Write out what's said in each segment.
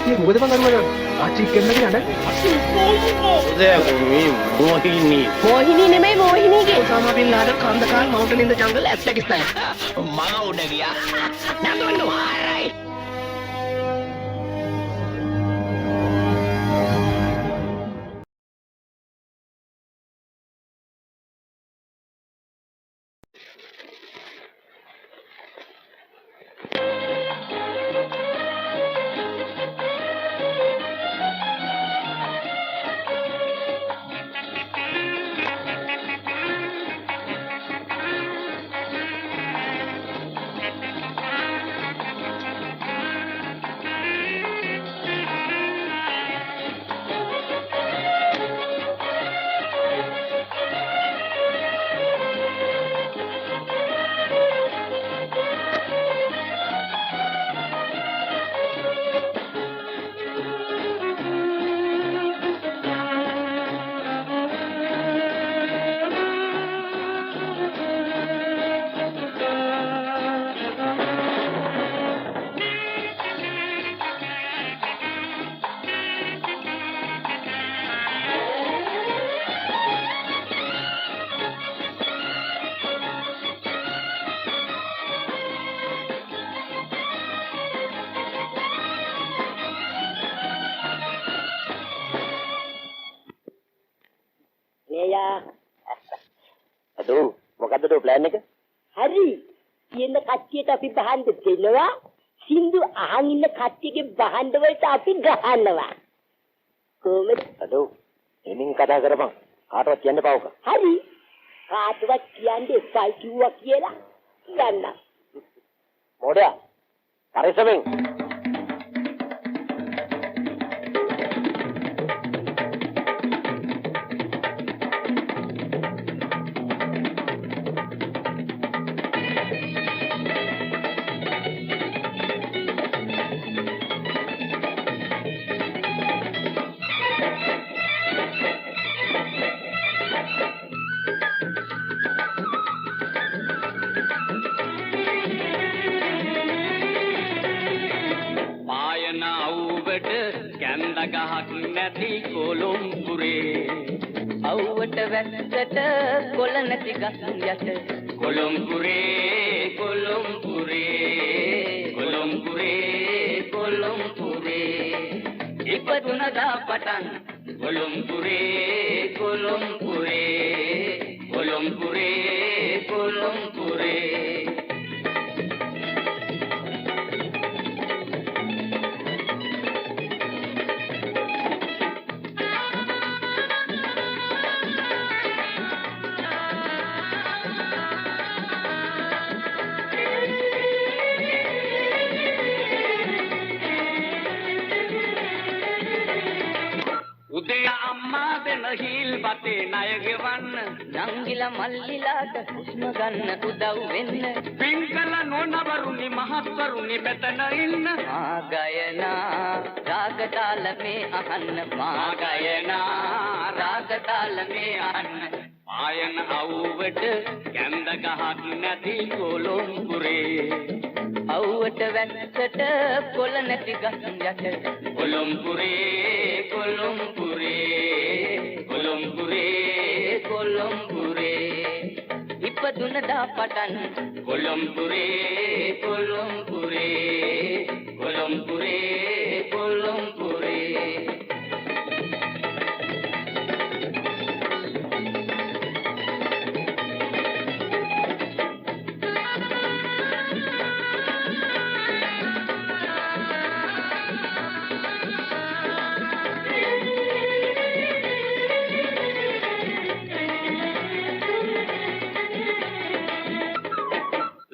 මේ මොකද බං අරුවල ආච්චි කෙන්නගෙන යන්නේ? मोहिनी නෙමෙයි मोहिनीගේ. Osama bin Laden calmed the car mountain in the jungle, Afghanistan. මම උඩ ගියා. නඳුන්නු හරයි. අදෝ මොකද්ද දෝ ප්ලෑන් එක? හරි. තියෙන කට්ටියට අපි බහන්න දෙනවා. සින්දු අහන් ඉන්න කට්ටියගේ බහන්න වලට අපි ගහනවා. කොහොමද? අදෝ එමින් කතා කරපන්. කාටවත් කියන්න එපාවක. හරි. කාටවත් කියන්නේ එපා කිව්වා කියලා ගන්න. මොඩයා. පරිස්සමෙන්. නැති කොළොම්පුරේ අවුවට වැස්සට කොළ නැති ගස් යට කොළොම්පුරේ කොළොම්පුරේ කොළොම්පුරේ කොළොම්පුරේ ඉපදුනදා පටන් කොළොම්පුරේ කොළොම්පුරේ කොළොම්පුරේ කොළොම්පුරේ හිල් බතේ ණය ගෙවන්න නංගිලා මල්ලිලාට හුස්ම ගන්න උදව් වෙන්න පින්කල නොනවරුනි මහත්වරුනි මෙතන ඉන්න මා ගයනා රාගතාල මේ අහන්න මා ගයනා රාගතාල මේ අහන්න ආයන අවුවට කැඳ ගහක් නැති කොළොම්පුරේ අවුවට වැස්සට කොළ නැති ගස් යට කොළොම්පුරේ කොළොම්පුරේ කොළොම්පුරේ කොළොම්පුරේ ඉපදුනදා පටන් කොළොම්පුරේ කොළොම්පුරේ කොළොම්පුරේ කොළොම්පුරේ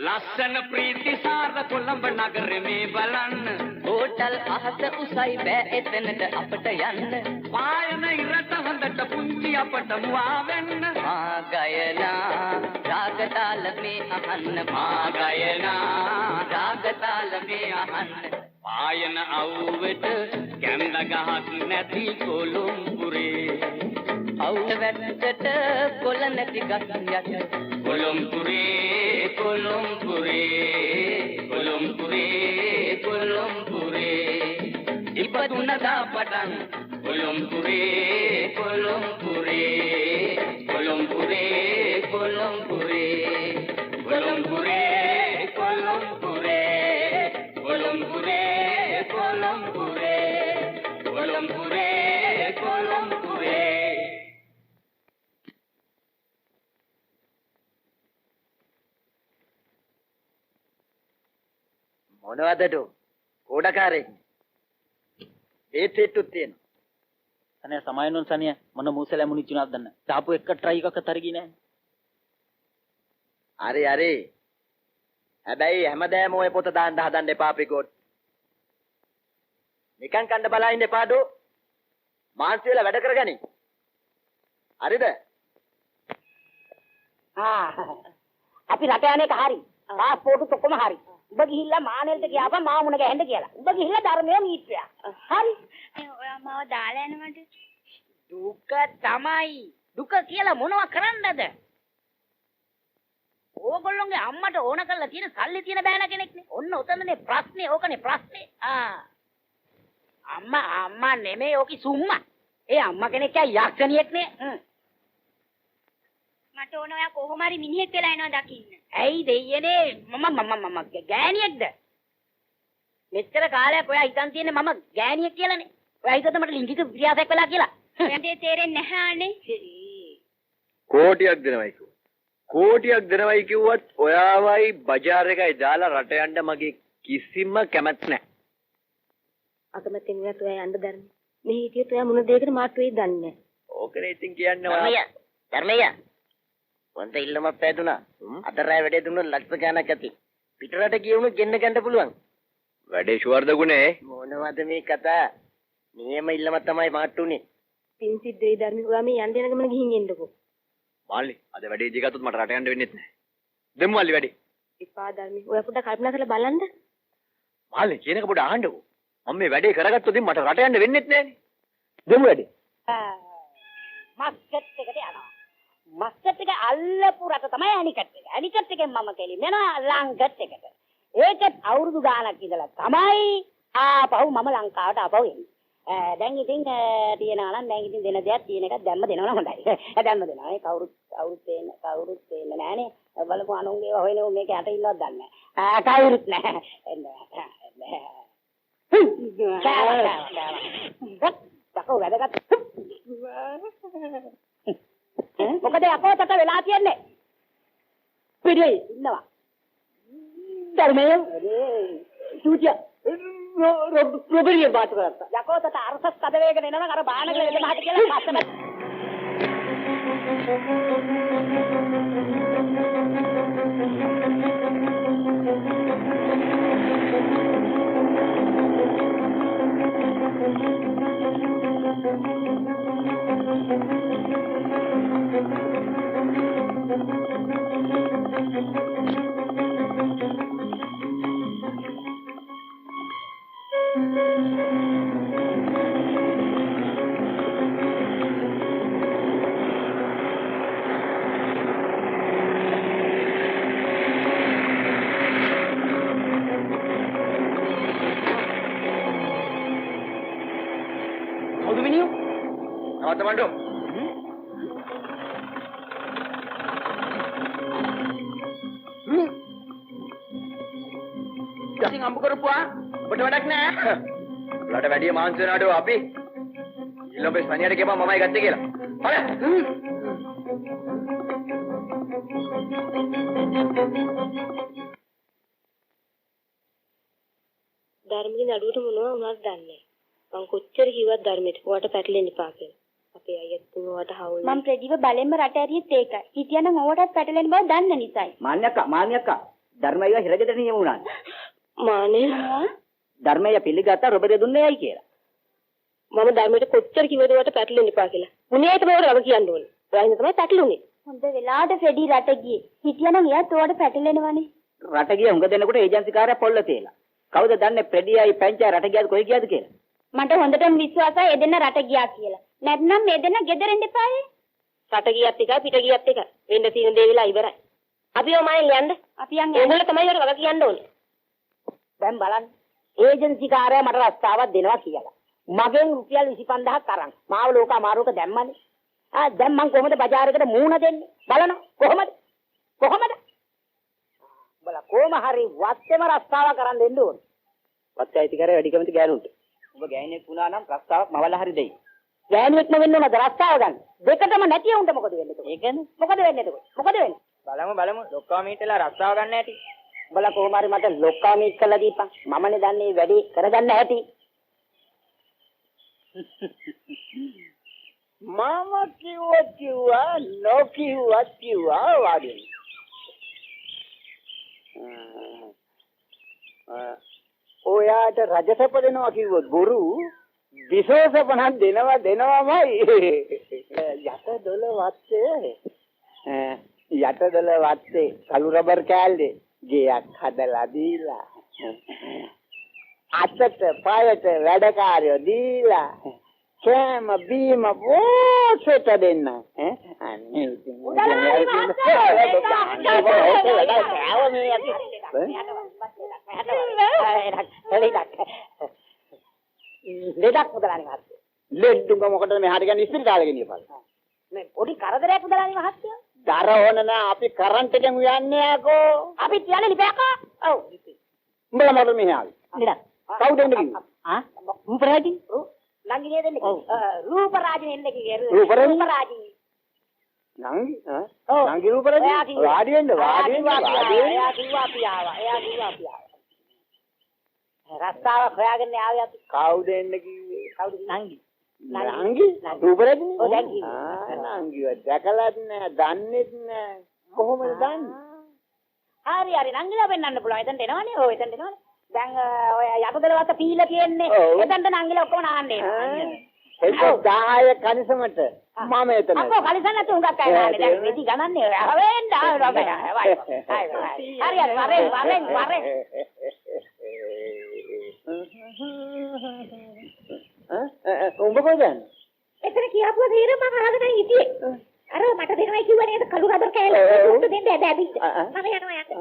ලස්සන ප්‍රීතිසාර කොළඹ නගරේ මේ බලන්න හෝටල් අහස උසයි බෑ එතනට අපට යන්න පායන ඉරට හොඳට පුංචි අපට මුවා වෙන්න මා ගයනා රාගතාල මේ අහන්න මා ගයනා රාගතාල මේ අහන්න පායන අවුවට කැඳ ගහක් නැති කොළොම්පුරේ අවුව වැස්සට කොළ නැති ගස් යට කොළොම්පුරේ කොළොම්පුරේ කොළොම්පුරේ කොළොම්පුරේ ඉපදුනදා පටන් කොළඹුරේ කොළඹුරේ කොළඹුරේ කොළඹුරේ කොළඹුරේ කොළඹුරේ කොළඹුරේ කොළඹුරේ කොළඹුරේ කොළඹුරේ මොනවදද කෝඩකාරයෙක් ඒත් තියෙනවා. අනේ සමායනොන් සනිය මොන මූසල මුනිච්චුනාද දන්න. දාපු එක ට්‍රයි එකක තරගි නෑ. හරි. හැබැයි හැමදාම ඔය පොත දාන්න හදන්න එපා පිකෝට්. නිකන් කන්න බලා ඉන්න එපාඩෝ. මාන්සි වෙලා වැඩ කරගනි. හරිද? අපි රට යන එක හරි. පාස්පෝර්ට් ඔක්කොම හරි. උඹ ගිහිල්ලා මානෙල්ට ගියාපන් මාව මුණ ගැහෙන්න කියලා. උඹ ගිහිල්ලා ධර්මයේ මීත්‍යා. හරි. ඔයා මාව දාලා යනවද? දුක තමයි. දුක කියලා මොනව කරන්නද? ඕගොල්ලෝගේ අම්මට ඕන කරලා තියෙන සල්ලි තියෙන බෑනා කෙනෙක්නේ. ඔන්න උතනනේ ප්‍රශ්නේ. ඕකනේ ප්‍රශ්නේ. අම්මා නෙමෙයි ඕකි සුම්මා. ඒ අම්මා කෙනෙක් යක්ෂණියෙක් නේ. මට ඕන ඔයා කොහොම හරි මිනිහෙක් වෙලා එනවා දකින්න. ඇයි දෙයියනේ මම ගෑණියෙක්ද? මෙච්චර කාලයක් ඔයා හිතන් තියන්නේ මම ගෑණියෙක් කියලානේ. ඔයා හිතද මට ලිංගික ක්‍රියාවක් වෙලා කියලා? ඔයාට තේරෙන්නේ නැහැ අනේ. කෝටියක් දෙනවයි කිව්වත් ඔයාවයි බජාර් එකයි දාලා රට යන්න මගේ කිසිම කැමැත්ත නැහැ. අකමැත්තෙන් ඔයාට ඔයා යන්න ධර්ම. මේ හිටියොත් ඔයා මොන දෙයකට මාට්ටු වෙයිද දන්නේ නැහැ. ඕකනේ ඉතින් කියන්නේ ඔයා. ධර්මయ్య වන්ද ඉල්ලම පෑදුනා. අද රෑ වැඩේ දුන්නොත් ලක්ෂ ගණක් ඇති. පිටරට ගියුණු ගෙන්න ගන්න පුළුවන්. වැඩේ ෂුවර්ද ගුණේ? මොනවද මේ කතා? නියම ඉල්ලම තමයි මාට්ටුනේ. පින් සිද්ධ වෙයි ධර්ම. ඔයා මේ යන්න යන ගමන ගිහින් එන්නකෝ. මාල්ලි අද වැඩේ දිගටත් මට රට යන්න වෙන්නේ නැහැ. දෙමු මාල්ලි වැඩේ. එපා ධර්ම. ඔයා පොඩ්ඩක් කල්පනා කරලා බලන්න. මාල්ලි කියන එක පොඩ්ඩ අහන්නකෝ. මම මේ වැඩේ කරගත්තොත් ඉතින් මට රට යන්න වෙන්නේ නැහනේ. දෙමු වැඩේ. මස්කට් එකට යනවා. මස්කට් එක අල්ලපු රට තමයි ඇනිකට් එක. ඇනිකට් එකෙන් මම කෙලින් යනවා ලංකට් එකට. ඒකත් අවුරුදු ගාණක් ඉඳලා තමයි ආපහු මම ලංකාවට ආපහු එන්නේ. දැන් ඉතින් තියනවා නම් දැන් ඉතින් දෙන දෙයක් තියෙන එකක් දැම්ම දෙනවා නම් හොඳයි. දැම්ම දෙනවා. ඒ කවුරුත් දෙන්නේ නැහනේ. බලමු අනුන්ගේ හොයනේ මේක යට ඉන්නවද දන්නේ නැහැ. කවුරුත් නැහැ. තකෝ වැඩගත්. මොකද අපෝතට වෙලා තියන්නේ? පිටේ ඉන්නවා. ධර්මයේ සූතිය රොබරිය බාට කරත්තා. යකෝතට අරසස් කඩ වේගෙන එනවා අර බානක එද මහට කියලා පස්සම. නවත්තමන්ඩෝ. ඉතින් අම්බ කරපුවා ඔබට වැඩක් නෑ. උලට වැඩි මාංශ වෙනාඩෝ අපි. ඊළඟ ස්පැනියට කියපන් මමයි ගත්තේ කියලා. හරි. ධර්මගේ නඩුවට මොනවා වුණාද දන්නේ. මං කොච්චර කිව්වත් ධර්මයට ඔයාට පැටලෙන්න එපා කියලා. අපේ අයියත් තුමවට හවුල්. මම ප්‍රදීප බලෙන්ම රට ඇරියෙත් ඒකයි. හිටියනම් ඕවටත් පැටලෙන බව දන්න නිසායි. මාන්‍යක්කා ධර්මయ్య හිරගෙදර නියම වුණා. මානේ ධර්මయ్య පිළිගත්තා රොබරේ දුන්නේ ඇයි කියලා. මම ධර්මයට කොච්චර කිව්වද ඔයාට පැටලෙන්න එපා කියලා. මුනේ තමයි ඔයාලා වග කියන්න ඕනේ. ඔයා හින්දා තමයි පැටලුනේ. හොඳ වෙලාවට ෆෙඩි රට ගියේ. හිටියනම් එයාත් ඕවට පැටලෙනවනේ. රට ගිය හුඟ දෙනකොට ඒජන්සි කාර්යය පොල්ල තියලා. කවුද දන්නේ ප්‍රෙඩියයි පැංචා රට ගියාද කොයි ගියාද කියලා? මට හොඳටම විශ්වාසයි එදෙන්න රට ගියා කියලා. නැත්නම් එදෙන්න ගෙදරින් දෙපායේ. රට ගියත් එකයි පිට ගියත් එකයි. වෙන්න තියෙන දේ වෙලා ඉවරයි. අපි ඔය මානේ යන්න. අපි යන් ඒගොල්ලෝ තමයි ඔයාලා වග කියන්න ඕනේ. දැන් බලන්න. ඒජන්සි කාර්යය මට රස්තාවක් දෙනවා කියලා. මගෙන් රුපියල් 25000ක් අරන් මාව ලෝක අමාරුවක දැම්මනේ. දැන් මං කොහොමද බජාරයකට මූණ දෙන්නේ? බලන්න කොහොමද? බල කොහම හරි වත්තේම රස්තාවක් කරන් දෙන්න ඕනේ. වත්තේ අයිතිකාරය වැඩි කැමති ගෑනුන්ට. ඔබ ගෑණියෙක් වුණා නම් රස්තාවක් මවලා හරි දෙයි. ගෑනුවෙක්ම වෙන්න ඕනද රස්තාව ගන්න? දෙකටම නැති වුන්ට මොකද වෙන්නේ එතකොට? ඒ කියන්නේ මොකද වෙන්නේ එතකොට? මොකද වෙන්නේ? බලමු ලොක්කා මීටලා රස්තාව ගන්න ඇති. බල කොහම හරි මට ලොක්කා මීට් කරලා දීපන්. මමනේ දන්නේ වැඩි කරගන්න ඇති. මම කිව්වා නොකිව්වා වාගේ. ඔයාට රජසප දෙනවා කිව්වොත් බොරු විශේෂපණක් දෙනවමයි. යටදොල වත්තේ කළු රබර් කෑල්ලේ ගියක් හදලා දීලා අතට පායට වැඩකාරයෝ දීලා කෑම බීම පොසෙට දෙන්න අනේ ඉතින් ලෙඩක් මුදලානි මහත්තයා. ලෙඩුංග මොකටද මෙහාට ගන්න ඉස්පිරිතාලේ ගෙනියපන්. මේ පොඩි කරදරයක් මුදලානි මහත්තයා. දර ඕන නෑ අපි කරන්ට් එකෙන් යන්නේ යකෝ. අපි කියන්නේ ලිපෑකෝ. ඔව්. උඹලා මොකද මෙහි ආවේ? ලෙඩක්. කවුද එන්නේ කිව්වේ? රූපරාජි. නංගිනේ දෙන්නේ. රූපරාජි එන්නේ කියේ. රූපරාජි? රූපරාජි. නංගි නංගි රූපරාජි වාඩි වෙන්න. එයා කිව්වා අපි ආවා. රස්තාව හොයාගෙන ආවේ අපි. කවුද එන්නේ කිව්වේ? කවුද නංගි? නංගි රූපරාජි? ඔව් නංගි. නංගිව දැකලාත් නෑ, දන්නේත් නෑ. කොහොමද දන්නේ? හරි නංගිලා පෙන්වන්න පුළුවන්. එතනට එනවනේ. ඔව් එතනට එනවනේ. දැන් ඔය යටදලවත පීලා තියෙන්නේ. එතනට නංගිලා ඔක්කොම නාන්න එනවා. ඒක 10 කනිසමට මම එතන. අපෝ කලිසම් නැතු හුඟක් අය නාන්නේ. දැන් වෙදි ගණන්නේ. වෙන්න වරෙන්. උඹ කොහෙද යන්නේ? එතන කියාපුව තීරම මම අහගෙන හිටියේ. අර මට දෙනවා කිව්වා නේද කළු රබර් කෑල්ල. උට දෙන්න ඇදදින්න. මම යනවා යන්න.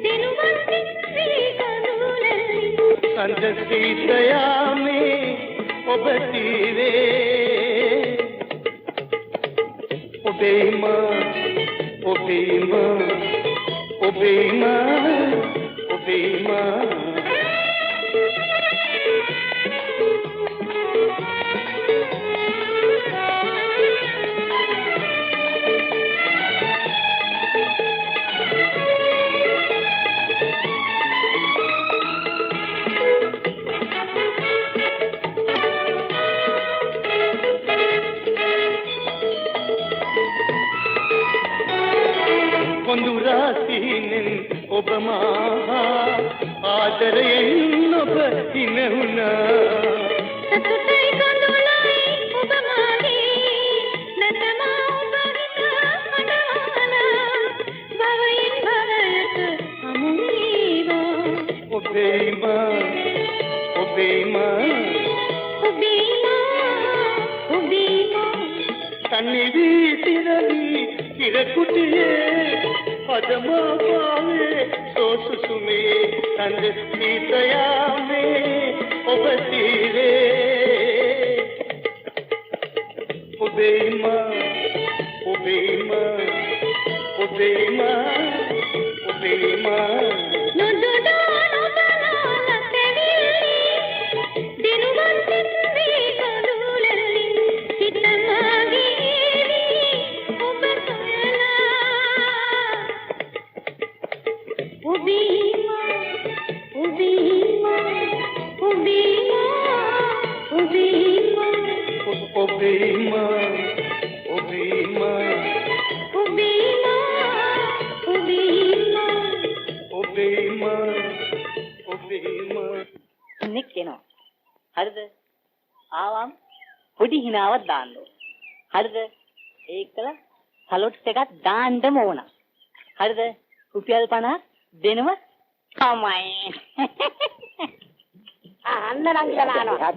දිනුවන් අද සීතයාමේ ඔබ තීරේ ඔබේම ඔබේම ඔබේම ඔබේම කොඳුරාසිනෙන් ඔබ මා ආදරයෙන් ඔබ හිනහුණා සතුටයි කොඳුලයි ඔබ මාගේ නැතම ඔබ හිත අඬවනා භවයෙන් භවයට හමු වේවා ඔබේම ඔබේම ඔබේම ඔබේම තනිවි තිරවි ඉරකුටියේ පදමා පාවේ සෝසුසුමේ තන්ද සීතයාමේ ඔබ තීරේ ඔබේම ඔබේම ඔබේම ඔබේම ඔබේම ඔබේම ඔබේම ඔබේම කෙනෙක් එනවා. හරිද? ආවම් පොඩි හිනාවක් දාන්න ඕන. හරිද? ඒකල සලොට් එකක් දාන්නම ඕන. හරිද? රුපියල් 50 දෙනව තමයි. අන්න රංගනානවා.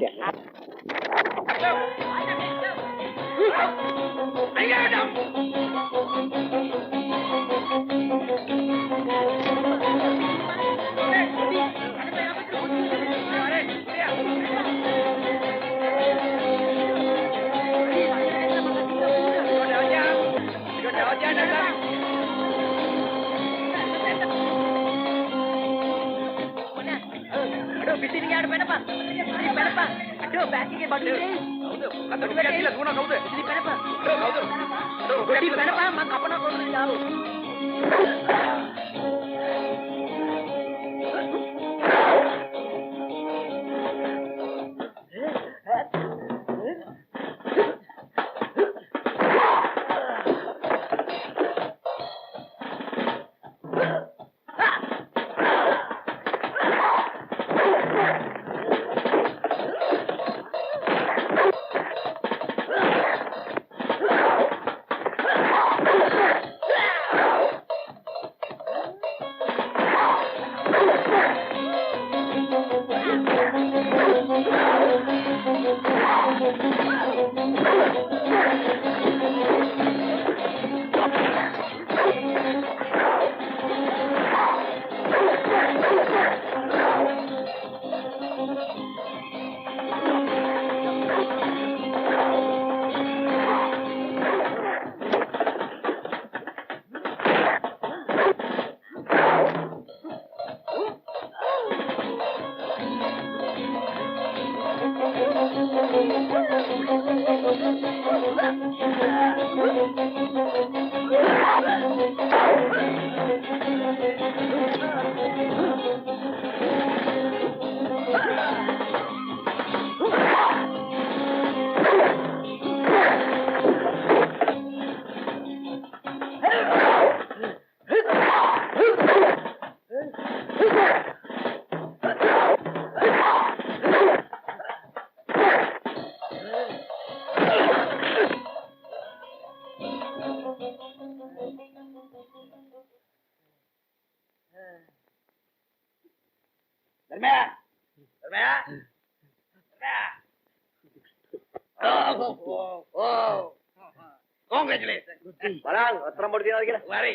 බලන්න අතරම් බඩ තියනවාද කියලා. හරි.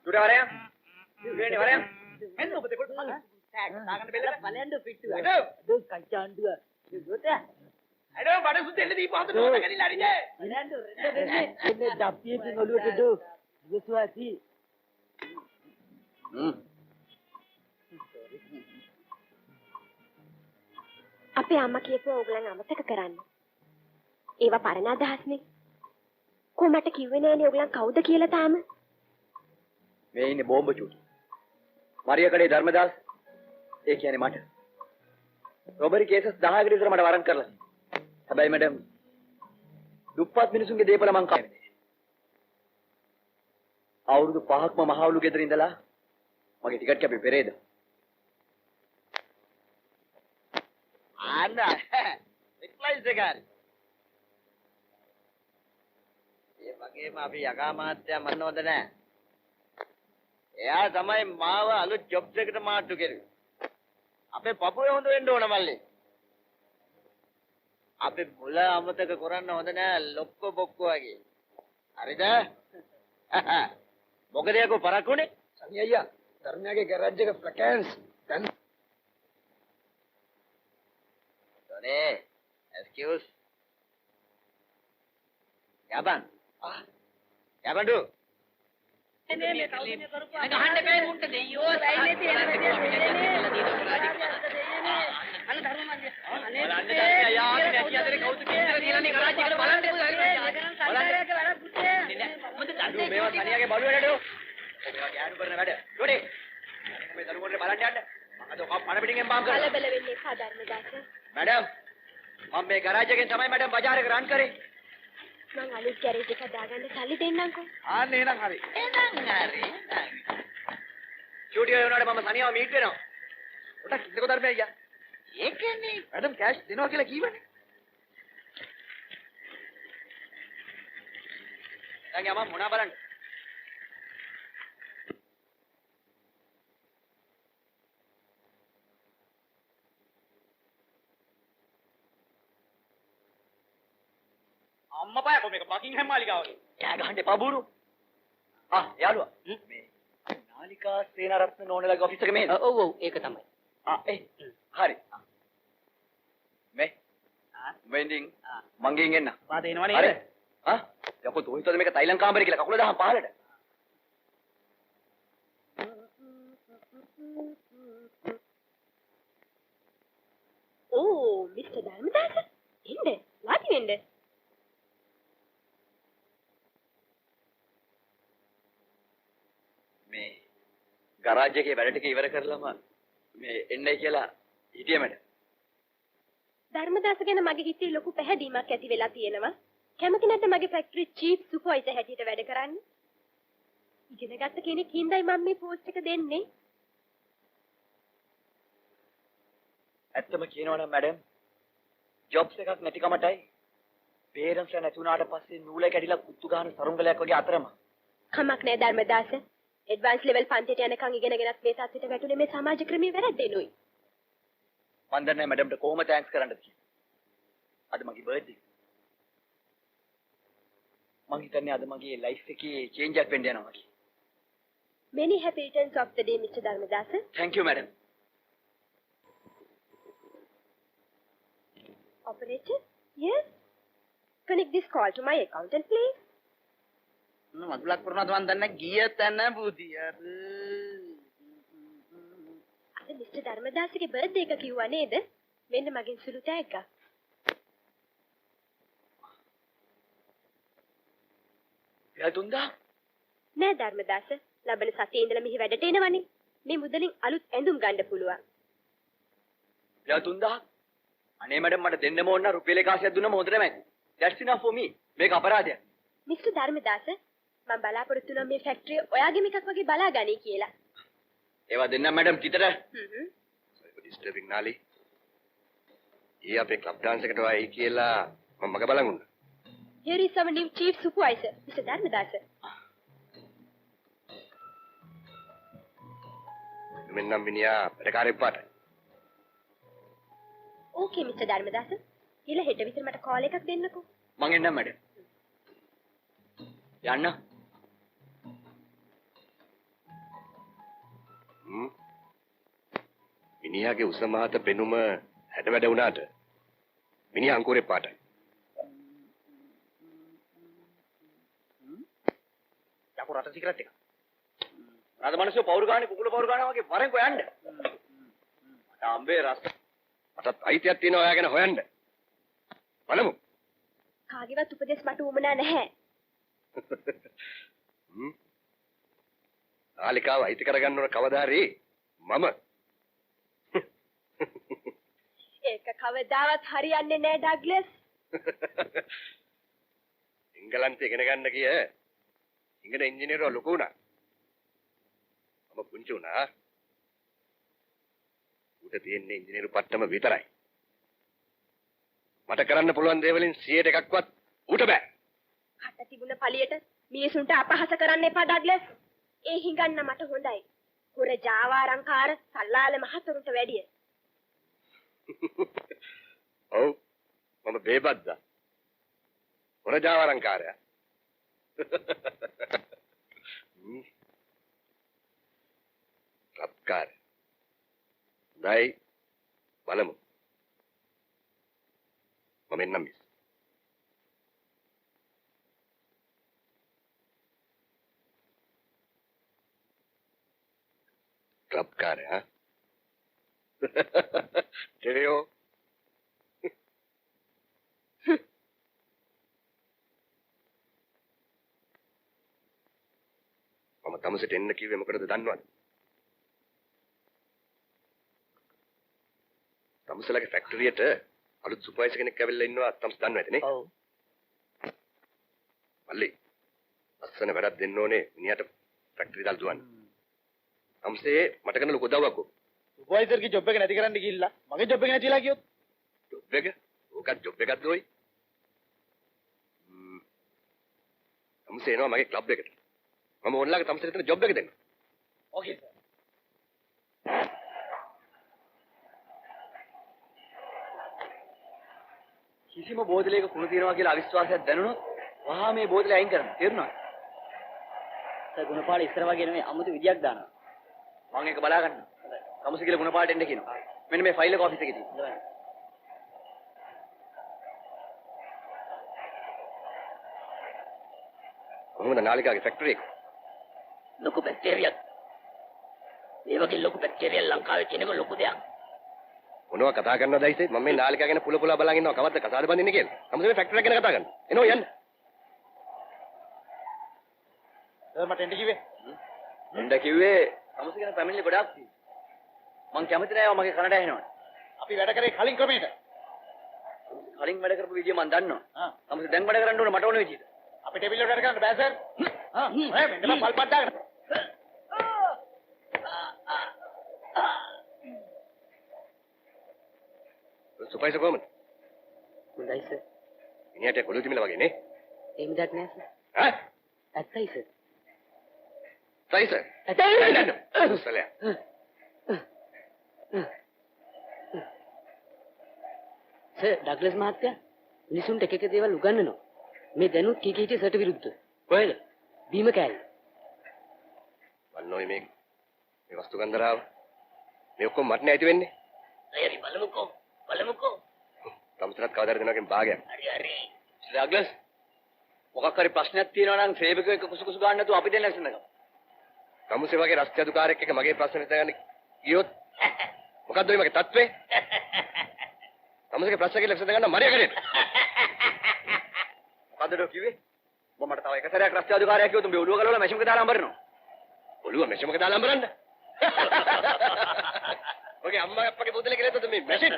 උඩ වරයන්. වෙන්නේ වරයන්. මෙන්න ඔබ දෙකොල්ල දාගන්න බෙල්ල බලන්න පිට්ටුව. අඩෝ. දුක් කච්චාන්ඩුව. දුක. අඩෝ බඩ සුදෙල්ල දීපහත නෝන ගලිලා හරි නෑ. බලන්න එන්නේ ඩප්පියකින් ඔළුවට දුක්. දුස්වාති. අපේ අම්මා කියපුවා ඕගලන් අමතක කරන්න. ඒවා පරණ අදහස්නේ. කොහොමට කිව්වේ නෑනේ ඕගලන් කවුද කියලා තාම? මේ ඉන්නේ බෝම්බ චූටි. මරියකඩේ ධර්මදාස්. ඒ කියන්නේ මට. රොබරි කේසස් 10කට විතර මට වරන් කරලා. හැබැයි මැඩම් දුප්පත් මිනිසුන්ගේ දේපල මං කන්නේ. අවුරුදු 5ක්ම මහවුලු ගෙදර ඉඳලා මගේ ටිකට් කැපේ පෙරේද. ආන්න රිප්ලයිස් එක හරි. ඒ වගේම අපි යකා මහත්තයා මන්න හොඳ නැහැ. එයා තමයි මාව අලුත් ජොබ්ස් එකට මාට්ටු කෙරුවේ. අපේ පපුවේ හොඳ වෙන්න ඕන මල්ලි. අපි මුල අමතක කරන්න හොඳ නැහැ ලොක්කො බොක්කො වගේ. හරිද? මොකද යකෝ පරක්කුනේ? සනි අයියා ධර්මයාගේ ගෑරේජ් එක ෆ්ලකන්ස් දැන් Done, excuse. Yaban. Yaban du. Madam हम මේ ගරාජ් එකෙන් තමයි මැඩම් බજાર එක රන් කරේ. මං අලුත් ගෑරේජ් එක දාගන්න සල්ලි දෙන්නම්කෝ. ආන්න එහෙනම් හරි. චූටි වුණාට මම සනියව මීට් වෙනවා. උට කිසික ධර්මය අයියා. ඒකනේ මැඩම් කෑෂ් දෙනවා කියලා කීවනේ. දැන් යම මොනවා බලන්න. අම්මා පයකෝ මේක බකින්හැම් මාලිගාවගේ. කෑ ගහන්න එපා බూరు. යාළුවා. මේ නාලිකා සේනාරත්න නෝනලගේ ඔෆිස් එක මෙහෙද? ඔව් ඔව් ඒක තමයි. හරි. මේ වෙන්ඩින් මංගෙන් එන්න. පාත එනවා නේද? යකෝ තෝ හිතුවද මේක තයිලන් කාමරේ කියලා කකුල දහම් පහලට. ඕ මිස්ටර් ධර්මදාස එන්න වාඩි වෙන්න. මේ ගරාජ් එකේ වැඩ ටික ඉවර කරලම මේ එන්නයි කියලා හිටියේ මට. ධර්මදාස ගැන මගේ හිතේ ලොකු පැහැදීමක් ඇති වෙලා තියෙනවා. කැමති නැද්ද මගේ ෆැක්ටරි චීෆ් සුපර්වයිසර් හැටියට වැඩ කරන්න? ඉගෙන ගත්ත කෙනෙක් හින්දායි මම මේ පෝස්ට් එක දෙන්නේ. ඇත්තම කියනවා නම් මැඩම් ජොබ්ස් එකක් නැතිකමටයි පේරන්ට්ස් නැති වුණාට පස්සේ නූල කැඩිලා කුත්තු ගන්න සරුංගලයක් වගේ අතරම. කමක් නැහැ ධර්මදාස. ඇඩ්වාන්ස් ලෙවල් පන්තියට යනකම් ඉගෙනගෙනත් මේ තත්ත්වයට වැටුනේ මේ සමාජ ක්‍රමයේ වැරද්දෙනුයි. මන් දන්නේ මැඩම්ට කොහොම තෑන්ක්ස් කරන්නද කියලා. අද මගේ බර්ත්ඩේ. මං හිතන්නේ අද මගේ ලයිෆ් එකේ චේන්ජ් එකක් වෙන්න යනවා කියලා. Many happy returns of the day, Mr. Dharmadasa. Thank you, madam. Operator? Yes? Connect this call to my accountant, please. මදුලක් කරනවද මන් දන්නේ ගිය තැන බුදියර. අද Mr. Dharmadasගේ බර්ත්ඩේ එක කිව්වා නේද? මෙන්න මගෙන් සුළු ටැග් එකක්. යතුන්දා නෑ ධර්මදාස. ලබන සතියේ ඉඳලා මෙහි වැඩට එනවනේ. මේ මුදලින් අලුත් ඇඳුම් ගන්න පුළුවන්. යතුන්දා අනේ මැඩම් මට දෙන්නම ඕන රුපියල් 1000ක් දුන්නම හොඳ නැහැ. That's enough for me. මේක අපරාධයක්. Mr. Dharmadasa, මම බලාපොරොත්තු වෙනවා මේ ෆැක්ටරිය ඔයාගේම එකක් වගේ බලා ගනී කියලා. ඒවා දෙන්න මැඩම් කිතර. ඩිස්ටර්බින් නාලි. ඊ අපේ ක්ලබ් ඩාන්ස් එකට වයි කියලා මම මග බලන් උන්නා. Here is our new chief supervisor, Mr. Dharmadasa. මෙන්නම් මිනිහා වැඩකාරයෙක් පාට. Okay, Mr. Dharmadasa. ඊළ හෙට විතර මට කෝල් එකක් දෙන්නකෝ. මං එන්නම් මැඩම්. යන්න. මිනිහාගේ උස මහත පෙනුම හැඩ වැඩ වුණාට මිනිහා අංකුරේ පාටයි. යකෝ රට සිගරට් එක. අද මිනිස්සු පවුරු ගානේ කුකුල පවුරු ගානවා වගේ වරෙන් කොයන්ද? මට අම්බේ රස. මටත් අයිතියක් තියෙනවා ඔයා ගැන හොයන්න. බලමු. කාගේවත් උපදෙස් මට උමනා නැහැ. නාලිකාව අයිති කරගන්න ඕන කවදා හරි මම. ඒක කවදාවත් හරියන්නේ නැහැ ඩග්ලස්. එංගලන්තේ ඉගෙන ගන්න ගිය ඉංගල ඉංජිනේරුවා ලොකු වුණා. මම පුංචි වුණා. උට තියෙන්නේ ඉංජිනේරු පට්ටම විතරයි. මට කරන්න පුළුවන් දේ වලින් 100%ක්වත් ඌට බෑ. කට තිබුණ පළියට මිනිසුන්ට අපහාස කරන්න එපා ඩග්ලස්. ඒ හිඟන්න මට හොඳයි. හොර ජාවාරංකාර සල්ලාල මහතුරුන්ට වැඩිය. ඔව් මම බේබද්දා. හොර ජාවාරංකාරයා. අප්කාර. දැයි බලමු. මම එන්නම් මිස්. අප්කාරයා. ටෙලියෝ. මම තමසට එන්න කිව්වේ මොකටද දන්නවද? තමසලගේ ෆැක්ටරියට අලුත් සුපර්වයිසර් කෙනෙක් ඇවිල්ලා ඉන්නවා තමස් දන්නව ඇතිනේ. ඔව්. මල්ලි. අස්සන වැඩක් දෙන්න ඕනේ මිනිහට ෆැක්ටරි දාලා දුවන්න. තමසේ මට කරන ලොකු උදව්වක් ඕක. සුපර්වයිසර්ගේ ජොබ් එක නැති කරන්න ගිහිල්ලා මගේ ජොබ් එක නැතිලා ගියොත් ජොබ් එක? ඕකත් ජොබ් එකක් දෝයි. තමසේ එනවා මගේ ක්ලබ් එකට. මම ඕන්ලාගේ තමසට එතන ජොබ් එක දෙන්න. ඕකේ සර්. කිසිම බෝතලයක කුණු තියනවා කියලා අවිශ්වාසයක් දැනුණොත් වහා මේ බෝතලේ අයින් කරන්න. තේරුණාද? සර් ගුණපාල ඉස්සර වගේ නෙමෙයි අමුතු විදියක් දානවා. මම ඒක බලා ගන්න. කමුසි කියලා ගුණපාලට එන්න කියනවා. මෙන්න මේ ෆයිල් එක ඔෆිස් එකේ තියෙනවා. හොඳයි. කොහොමද නාලිකාගේ ෆැක්ටරි එක? ලොකු බැක්ටීරියක්. මේ වගේ ලොකු බැක්ටීරියා ලංකාවේ තියෙනක ලොකු දෙයක්. මොනවා කතා කරනවද ඇයිසේ? මම මේ නාලිකා ගැන පුල පුලා බලන් ඉන්නවා කවද්ද කතාද බඳින්නේ කියලා. තමසේ මේ ෆැක්ටරි එක ගැන කතා කරන්න. එනවා යන්න. මට එන්න කිව්වේ. එන්න කිව්වේ කමුසි ගැන පැමිණිලි ගොඩාක් තියෙනවා. මං කැමති නෑ මගේ කනට ඇහෙනවට. අපි වැඩ කරේ කලින් ක්‍රමයට. කලින් වැඩ කරපු විදිය මං දන්නවා. කමුසි දැන් වැඩ කරන්න ඕන මට ඕන විදියට. අපේ ටෙබිල් වල වැඩ කරන්න බෑ සර්. ඔය මෙන්න පල්පත් දාගන්න. සුපර්වයිසර් කොහමද? හොඳයි සර්. මිනිහට කොළු තිමිල වගේ නේ? එහෙම දෙයක් නෑ සර්. ඈ? ඇත්තයි සර්. සයි සර්. ඇත්තයි. සලයා. සර් ඩග්ලස් මහත්තයා මිනිසුන්ට එක එක දේවල් උගන්වනවා. මේ දැනුත් කී කීටි සර්ට විරුද්ධ. කොහෙද? බීම කෑල්ල. වන්නෝයි මේ වස්තු ගන්දරාව. මේ ඔක්කොම මට නෑති වෙන්නේ. හරි බලමුකෝ. බලමුකෝ. තමසරත් කවදාද දෙනවගෙන් භාගයක්. හරි හරි. ඩග්ලස් මොකක් හරි ප්‍රශ්නයක් තියෙනවා නම් සේවකව එක කුසු කුසු ගන්න නැතුව අපි දෙන්න නැසනකම්. තමුසේ වගේ රස්තියාදුකාරයෙක් එක මගේ ප්‍රශ්න විසඳගන්න ගියොත් මොකද්ද ඔය මගේ තත්ත්වේ? තමුසේගේ ප්‍රශ්න කියලා විසඳගන්න මරිය කරේ. මොකද්ද ඩෝ කිව්වේ? මම මට තව එක සැරයක් රස්තියාදුකාරයෙක් කිව්වොත් උඹේ ඔළුව ගලවලා මැෂිමක දාලා අඹරනවා. ඔළුව මැෂිමක දාලා අඹරන්න. ඔගේ අම්මා අප්පගේ පුතලේ කියලා තද මේ මැෂින්.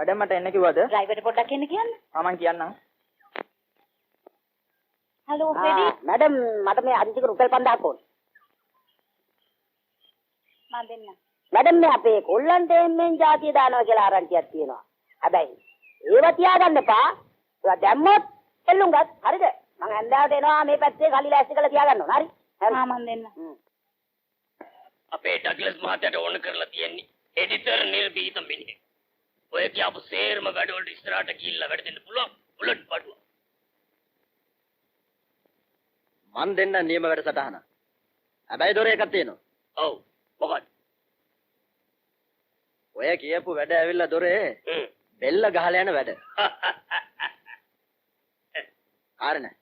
වැඩ මට එන්න කිව්වද? ඩ්‍රයිවර්ට පොඩ්ඩක් එන්න කියන්න. මම කියන්නම්. Hello Freddie. මැඩම් මට මේ අදිටික රුපියල් 5000ක් ඕනේ. මම දෙන්න. මැඩම් මේ අපේ කොල්ලන්ට එම්ෙන් જાතිය දානවා කියලා ආරංචියක් තියෙනවා. හැබැයි ඒව තියාගන්න එපා. ඒවා දැම්මොත් එල්ලුම්ගත්. හරිද? මම හන්දාවට එනවා මේ පැත්තේ කලි ලෑස්ති කරලා තියාගන්න ඕන. හරි? හා මම දෙන්න. අපේ ඩග්ලස් මහත්තයාට ඕන කරලා තියෙන්නේ එඩිටර් නිර්භීත මිනිහෙක්. ඔය කියපු සේරම වැඩවලට ඉස්සරහට ගිහිල්ලා වැඩ දෙන්න පුළුවන් බුලට් බඩුව. මන් දෙන්න නියම වැඩසටහන. හැබැයි දොර එකක් තියෙනවා. ඔව්. මොකක්ද? ඔය කියපු වැඩ ඇවිල්ලා දොරේ බෙල්ල ගහලා යන වැඩ. ආරනේ.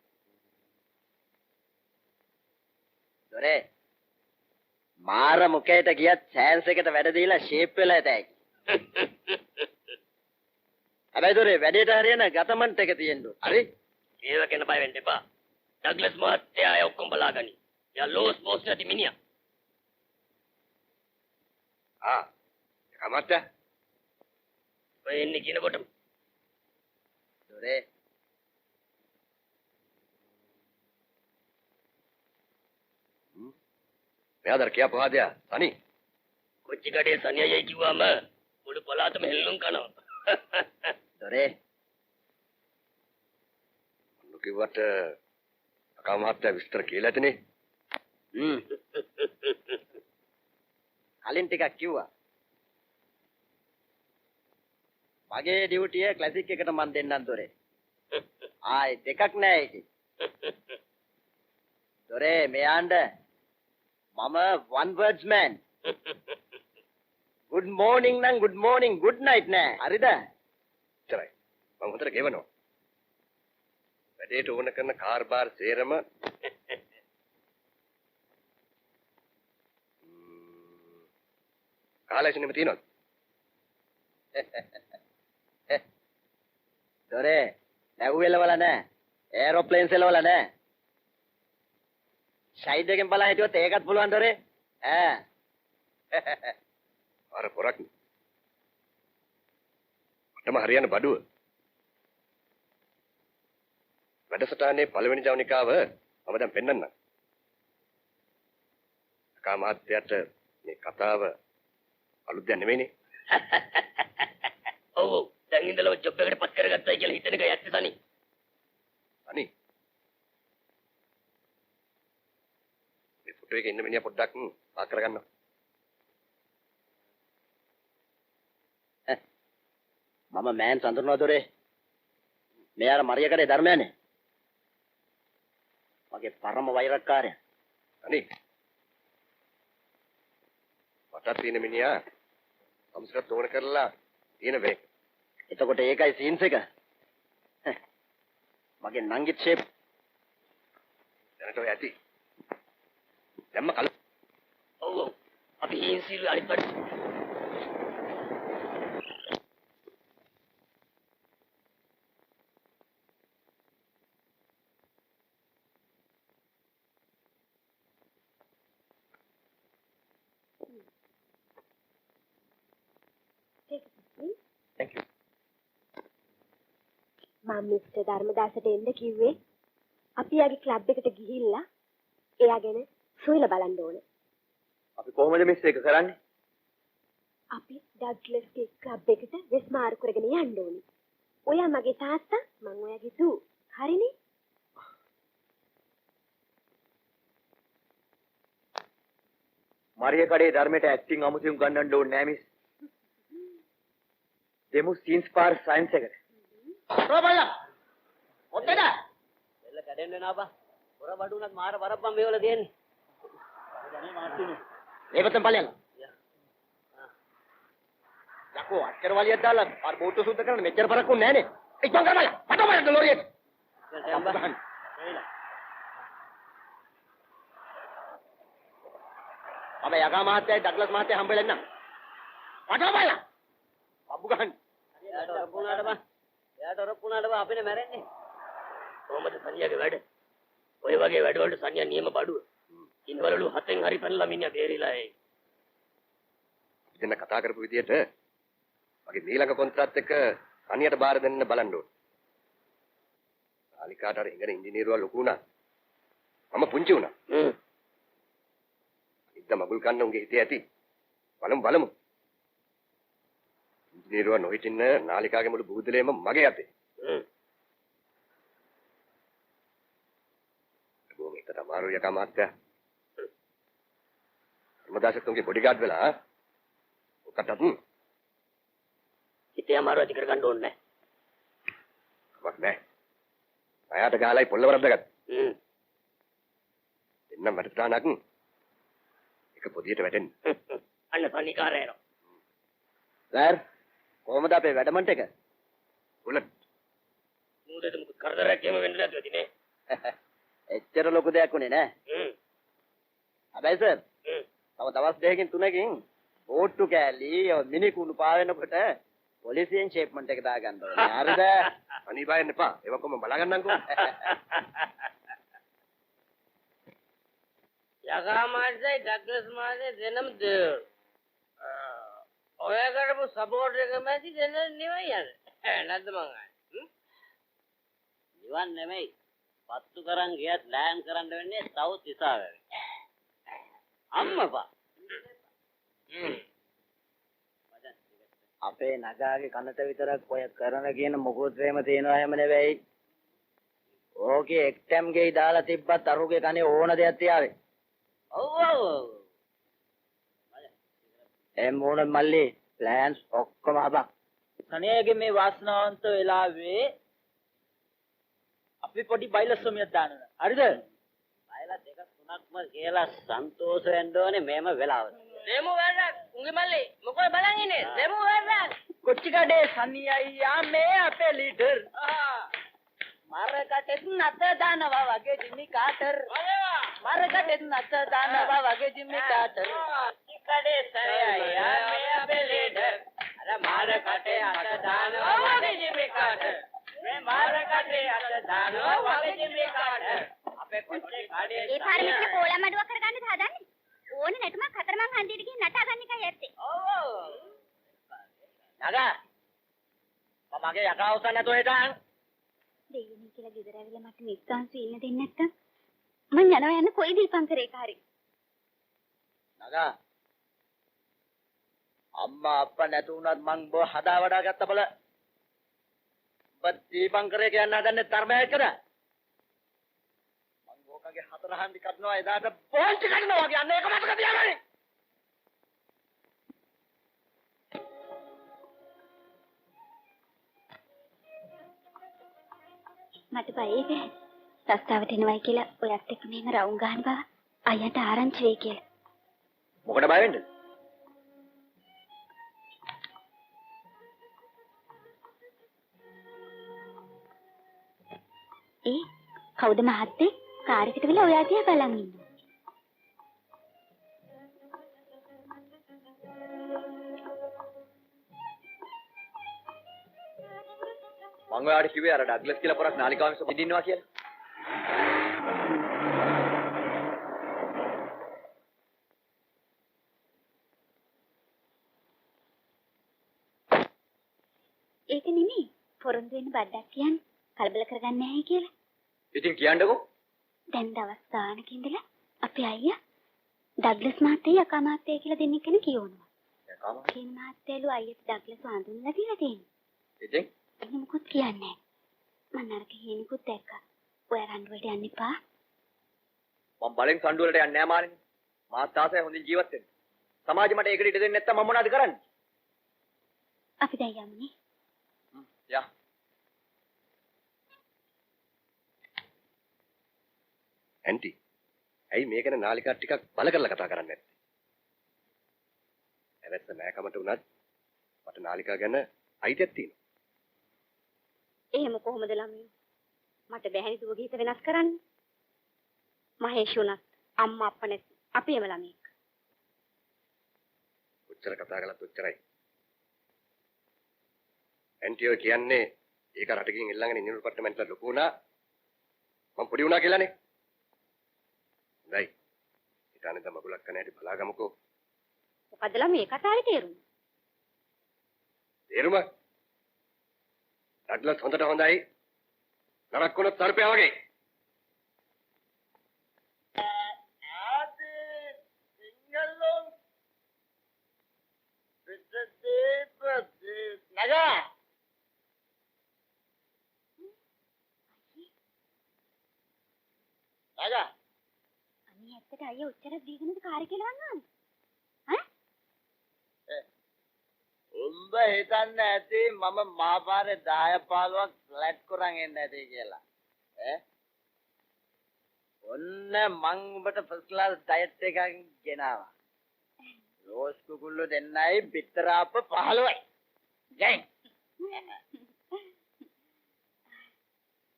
දොරේ මාර මුකේට ගියත් සෑන්ස් එකට වැඩ දීලා ෂේප් වෙලා ඇතයි. හැබැයි දොරේ වැඩේට හරියන ගතමන්ට් එක තියෙන්න ඕන. හරි? ඒව ගැන බය වෙන්න එපා. ඩග්ලස් මහත්තයා අය ඔක්කොම බලාගනි. යා ලෝස් පෝස්ට් නැති මිනිහා. කමත්තා. ඔය එන්නේ කියනකොටම දොරේ මෙයාදර කියා පහදයා. අනි. කොච්චි කඩේ සනියයි කිව්වම මුළු පළාතම හෙල්ලුම් කරනවා. දොරේ අන්නු කිව්වට අකා මහත්තයා විස්තර කියලා ඇතිනේ. කලින් ටිකක් කිව්වා. මගේ ඩියුටිය ක්ලාසික් එකට මන් දෙන්නම් දොරේ. ආයි දෙකක් නෑ ඒකේ. දොරේ මෙයාන්ඩ මම one words man. good morning නම් good morning good night නෑ. හරිද? ඉතරයි. මම හොඳට ගෙවනවා. වැඩේට ඕන කරන කාර් බාර් සේරම කාලයිසනෙම තියෙනවද? දොරේ නැව්වෙලවල නෑ. ඒරෝප්ලේන්ස් එලවල නෑ. සයිඩ් එකෙන් බලන් හිටියොත් ඒකත් පුළුවන් දොරේ. අර පොරක් මටම හරියන බඩුව. වැඩසටහනේ පළවෙනි ජවනිකාව මම දැන් පෙන්නන්නම්. අකා මහත්තයාට මේ කතාව අලුත් දෙයක් නෙමෙයිනේ. ඔව් ඔව්. දැන් ඉඳලා ජොබ් එකට පත් කරගත්තයි කියලා හිතන එක ඇත්ත තනි. අනි. මේ ෆොටෝ එකේ ඉන්න මිනිහා පොඩ්ඩක් පාක් කරගන්නවා. මම මෑන් සඳරනවා දොරේ. මෙයාර මරියකඩේ ධර්මයනේ. මගේ පරම වෛරක්කාරයා. අනි. මට තියෙන මිනිහා අම්සකට ඕන කරලා තියෙන වේ. එතකොට ඒකයි සීන්ස් එක. මගේ නංගිත් ෂේප් දැනට ඔය ඇති. දැම්ම කල. ඔව් ඔව්. අපි හින්සිල් අනිත් පැත්ත. Thank you. මම මිස්ටර් ධර්මදාසට එන්න කිව්වේ අපි යාගේ ක්ලබ් එකට ගිහිල්ලා එයා ගැන සොයලා බලන්න ඕනේ. අපි කොහොමද මිස් එක කරන්නේ? අපි ඩග්ලස්ගේ ක්ලබ් එකට වෙස් මාරු කරගෙන යන්න ඕනේ. ඔයා මගේ තාත්තා මං ඔයාගේ දූ. හරිනේ? මරිය කඩේ ධර්මයට ඇක්ටිං අමුතුම් ගන්නන්න ඕනේ නෑ මිස්. දෙමු සීන්ස් පාර් සයන්ස් එකට. රෝබලා ඔතන එල්ල කැඩෙන්න නාපා. හොර බඩුණක් මාර වරප්පම් මේවල දෙන්නේ. මේකෙන් බලන්න. යකෝ අක්කර වලියක් දාලා අර බෝට්ටු සුද්ධ කරන්න මෙච්චර පරක් උන්නේ නෑනේ. ඒ ජංගල් බලන්න. පටව බලන්න ලෝරියට. මම යකා මහත්තයයි ඩග්ලස් මහත්තයා හම්බෙලා ඉන්නම්. පටව බලන්න. අබ්බු ගහන්න. එයාට ඔරප්පුණාට බා. එයාට ඔරප්පුණාට බා අපිනේ මැරෙන්නේ. කොහොමද සනියාගේ වැඩ? ඔය වගේ වැඩ වලට සනියා නියම බඩුව. ඉන්වලු හතෙන් හරි පැනලා මිනිහා බේරිලා ඒ. දෙන්න කතා කරපු විදියට මගේ මීළඟ කොන්ත්‍රාත් එක අනියට බාර දෙන්න බලන්න ඕන. නාලිකාට අර ඉගෙන ඉංජිනේරුවා ලොකු වුණා. මම පුංචි වුණා. ඉතින් මගුල් කන්න උන්ගේ හිතේ ඇති. බලමු. ඉංජිනේරුවා නොහිටින්න නාලිකාගේ මුළු බුදුදලේම මගේ අතේ. බොහොම හිතට අමාරුයි යකා මාත්‍යා. ධර්මදාසත් උන්ගේ බොඩිගාඩ් වෙලා ඔකටත් හිතේ අමාරු ඇති කරගන්න ඕනේ නැහැ. කමක් නැහැ. අයාට ගහලයි පොල්ල වරද්දාගත්තා. එන්නම් වැඩසටහනක් එක පොදියට වැටෙන්න. අන්න පණිකාරය එනවා. සර් කොහොමද අපේ වැඩමන්ට එක? බුලට්. මුදෙට මුකුත් කරදරයක් එහෙම වෙන්න නැතුව තිනේ. එච්චර ලොකු දෙයක් උනේ නෑ. හැබැයි සර් තව දවස් දෙකකින් තුනකින් ඕට්ටු කෑලි මිනි කුණු පාවෙනකොට පොලිසියෙන් ෂේප්මන්ට් එක දාගන්න ඕනේ. හරිද? අනිවාර්යෙන් එපා. ඒක කොහොම බලාගන්නම්කෝ. යකා මාසේ ඩග්ලස් මාසේ දෙනම දෙර්. ඔය කරපු සපෝට් එක මැදි දෙන නෙවෙයි යන්නේ. නැද්ද මං අහන්නේ? නිවන් නෙමෙයි. පත්තු කරන් ගියත් ලෑන් කරන්න වෙන්නේ සවුත් ඉසාවෙන්. අම්මපා. අපේ නගාගේ කනට විතරක් ඔය කරන කියන මොකොත් වේම තියෙනවා හැම නෙවෙයි. ඕකේ එක්ටම් ගේ දාලා තිබ්බත් අරුගේ කනේ ඕන දෙයක් තියාවේ. ඔව්. මොන මල්ලි ප්ලෑන්ස් ඔක්කොම හබක්. කණේගේ මේ වාසනාවන්ත වෙලාවේ අපි පොඩි බයිලසොමියක් දානවා. හරිද? බයලා දෙක තුනක්ම කියලා සන්තෝෂ වෙන්න ඕනේ මේම වෙලාවට. දෙමු වරක් උගේ මල්ලි මොකද බලන් ඉන්නේ? දෙමු වරක්. කොච්චි කඩේ සනි අයියා මේ අපේ ලීඩර්. මරකටෙත් නැත දානවා වගේ ජිමි කාටර්. මරකටෙත් නැත දානවා වගේ ජිමි කාටර්. කඩේ සරේ අයියා මේ අපේ ලීඩර්. අර මරකටේ අත දානවා වගේ ජිමි කාටර්. මේ මරකටේ අත දානවා වගේ ජිමි කාටර්. අපේ කොච්චි කඩේ ඒ පාර මෙතන කෝලා මඩුවක් කරගන්නද හදන්නේ? ඕනේ නැටුමක් හතරමං හන්දියට ගිහින් නටා ගන්න එකයි ඇත්තේ. ඔව්. නගා මමගේ යකා උසන්න නැතුව හිටන්. දෙයියනේ කියලා ගෙදර ඇවිල්ලා මට නිස්සංසු ඉන්න දෙන්නේ නැත්තම් මං යනවා යන්න කොයි දීපංකරේ කාරේ. නගා අම්මා අප්පා නැතු වුණත් මං බෝ හදා වඩා ගත්ත බල. ඔබ දීපංකරේ කියන්න හදන්නේ තරමයකද? මං ඕකගේ හතර හන්දි කඩනවා එදාට පොන්චි කඩනවා වගේ අන්න ඒක මතක තියාගන්න. මට බයයි රස්තාවට එනවයි කියලා ඔයත් එක්ක මෙහෙම රවුම් ගහන බව අයියට ආරංචි වෙයි කියලා. මොකට බය වෙන්නද? ඒ කවුද මහත්තේ කාර් එකට වෙලා ඔයා දිහා බලන් ඉන්නවා. මං ඔයාලට කිව්වේ අර ඩග්ලස් කියලා පොරක් නාලිකාවෙන් සොපින්නවා කියලා. ඒක නෙමෙයි පොරොන්දු වෙන්න බඩක් කියන්නේ කලබල කරගන්න නැහැ කියලා. ඉතින් කියන්නකෝ. දැන් දවස් ගානක ඉඳලා අපේ අයියා ඩග්ලස් මහත්තයා යකා මහත්තයා කියලා දෙන්නෙක් කෙනෙක් කියවනවා. යකා කියන මහත්තයලු අයියට ඩග්ලස් හඳුන්වලා දීලා තියෙනවා. ඉතින් එහෙම මොකුත් කියන්නේ නැහැ. මම නරක හේනිකුත් දැක්කා. ඔය රණ්ඩු වලට යන්න එපා. මම බලෙන් සම්ඩු වලට යන්නේ නැහැ මානේ. මාත් ආසයි හොඳින් ජීවත් වෙන්න. සමාජෙ මට ඒකට ඉඩ දෙන්නේ නැත්තම් මම මොනවද කරන්නේ? අපි දැන් යමුනේ. යා. ඇන්ටි. ඇයි මේක ගැන නාලිකා ටිකක් බල කරලා කතා කරන්නේ නැත්තේ? ඇවැත්ත නෑකමට උනත් මට නාලිකා ගැන අයිතියක් තියෙනවා. එහෙම කොහොමද ළමයි? මට බැහැනි දුව ගීත වෙනස් කරන්න. මහේෂ් උනත් අම්මා අප්පා නැති අපේම ළමෙක්. ඔච්චර කතා කළත් ඔච්චරයි. ඇන්ටියෝ කියන්නේ ඒක රටකින් එල්ලගෙන ඉන්න ඩිපාර්ට්මන්ට්ල ලොකු වුණා. මම පොඩි වුණා කියලානේ. හොඳයි. ඊටානේ තම මගුලක් කන හැටි බලාගමුකෝ. මොකද ළමයි කතාවේ තේරුම? තේරුම? ඩග්ලස් හොඳට හොඳයි. නරක් වුණොත් සර්පයා වගේ. අනේ ඇත්තට අයියා උච්චර දීගෙනද කාර්ය කියලා වන්නානේ? උඹ හිතන්න ඇති මම මාපාරේ 10 15ක් ෆ්ලැට් කරන් එන්න ඇති කියලා. ඔන්න මං උඹට ෆස්ට් ක්ලාස් ඩයට් එකක් ගෙනාවා. රෝස් කුකුල්ලෝ දෙන්නයි පිටරාප්ප 15යි. ගෑන්.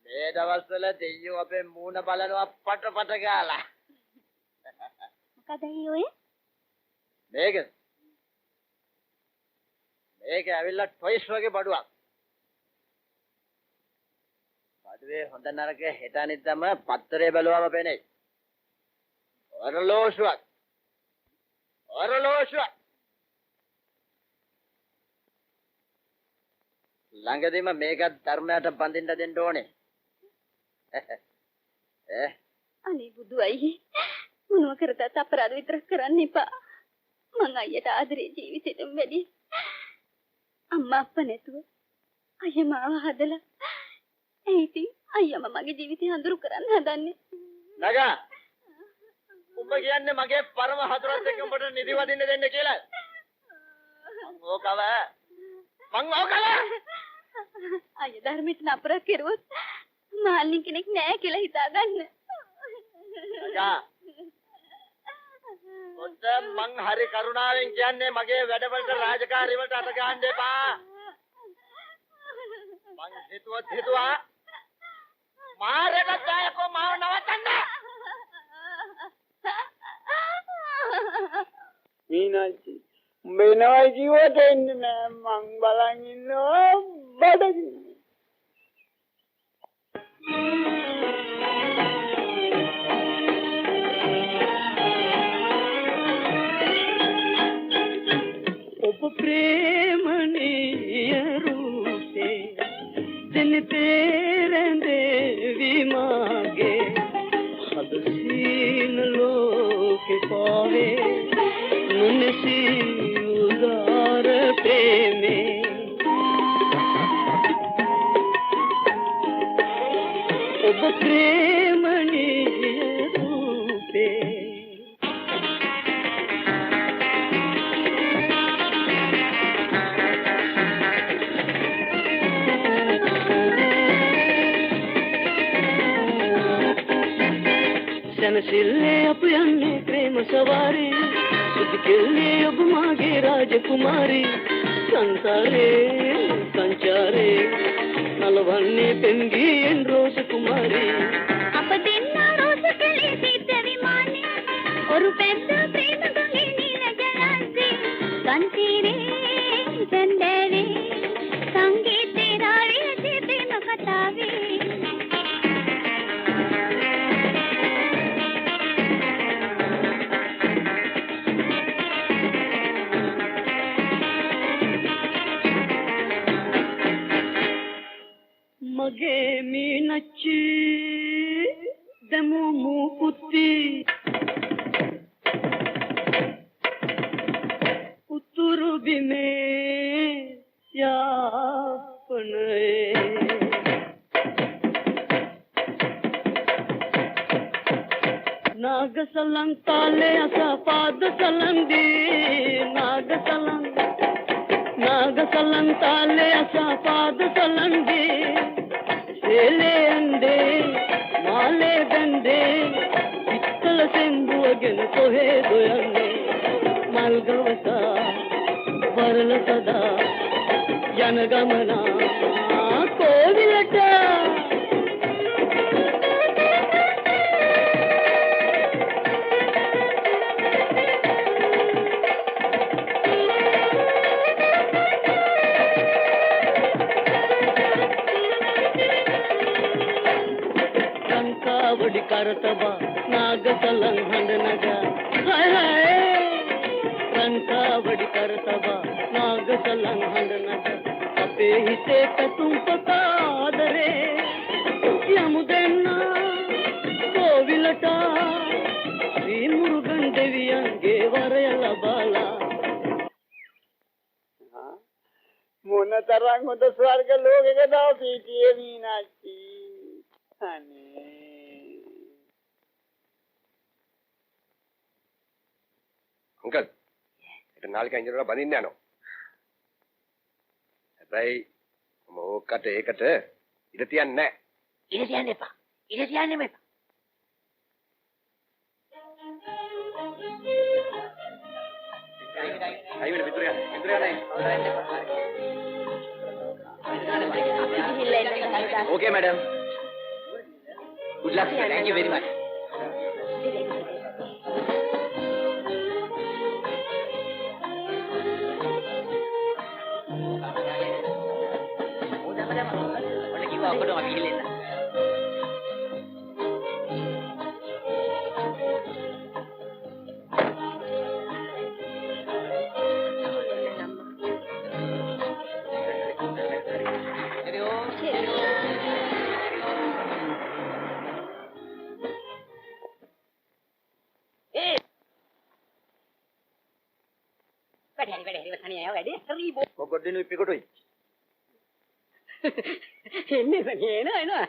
මේ දවස්වල දෙයියෝ අපේ මූණ බලනවා පට ගාලා. මොකද අයියෝ මේක ඇවිල්ලා ටොයිස් වගේ බඩුවක්. බඩුවේ හොඳ නරක හෙට අනිද්දාම පත්තරේ බැලුවම පේන්නේ. ඔරලෝසුවක්. ළඟදීම මේකත් ධර්මයට බඳින්න දෙන්න ඕනේ. අනේ බුදු අයියේ මොනවා කරතත් අපරාධ විතරක් කරන්න එපා. මං අයියට ආදරේ ජීවිතේටම වැඩි. අම්මා අප්පා නැතුව අයියා මාව හදලා ඒ ඉතින් අයියාම මගේ ජීවිතය හඳුරු කරන්න හදන්නේ. නගා උඹ කියන්නේ මගේ පරම හතුරත් එක්ක උඹට නිදි වදින්න දෙන්න කියලා. මං ඕකව අයියා ධර්මයට නපරක් කෙරුවොත් මාල්නි කෙනෙක් නෑ කියලා හිතාගන්න. නගා ඔත මං හරි කරුණාවෙන් කියන්නේ මගේ වැඩවලට රාජකාරී වලට අත ගන්න එපා. මං හිතුවා මාරේට දායකෝ මාව නවත්තන්න. මීනාච්චි මෙනවා ජීවිත එන්නේ නෑ මං බලන් ඉන්නවා බඩගින්න. ඔබ ප්‍රේමණීය රූපේ දින තේරෙන්දේ මාගේ හද සීන ලෝකේ පාවේ මුනසි උදාර ප්‍රේමේ ඔබ ප්‍රේමණීය රූපේ සනසිල්ලේ අප යන්නේ ප්‍රේම සවාරී සුදුකෙල්ලේ ඔබ මාගේ රාජකුමාරී සංචාරේ නලවන්නේ පෙම්ගියෙන් රෝස කුමාරී අප දෙන්න රෝස කලේ සිට විමානේ ඔරු පැද්ද ප්‍රේම ගඟේ නිල ජලසේ සංතීරේ චන්දරේ සංගීතේ රාවේ ප්‍රේම කතාවේ මගේ මීනච්චි දමු මුකුති උතුරු බිමේ යාපනේ නාගසලං තාලේ අසපාද සලංදී නාගසලං තාලේ අසපාද සලංදී මාලේ ගන්දේ පිත්තල සෙම්බුවගෙන කොහෙද යන්නේ මල්ගවසා වරල සදා යන ගමනා කෝවිලට वडी करतबा नागसलं हंडनगा हाय हाय रंका वडी करतबा नागसलं हंडनगा අපේ හිතේ පැතුම් පොතාදරේ යමු දෙන්න කෝවිලට ශ්‍රී මුරුගන් දෙවියන්ගේ වරය ලබාලා මොනතරම් හොඳ ස්වර්ග ලෝකයකද අපි හිටියේ මීනාච්චි අනේ අංකල් ඒක නාලිකා ඉන්ජිනේරුවලා බඳින්න යනවා හැබැයි මොකට ඒකට ඉඩ තියන්නේ නැහැ ඉඩ තියන්න එපා ඉඩ තියන්නෙම එපා අයි වෙන පිටුර යන්නේ ඕකේ madam good luck thank you very much ඔන්න අපි ගිහින් එන්න Pokok dinu pikotoi. එන්නේ එනවා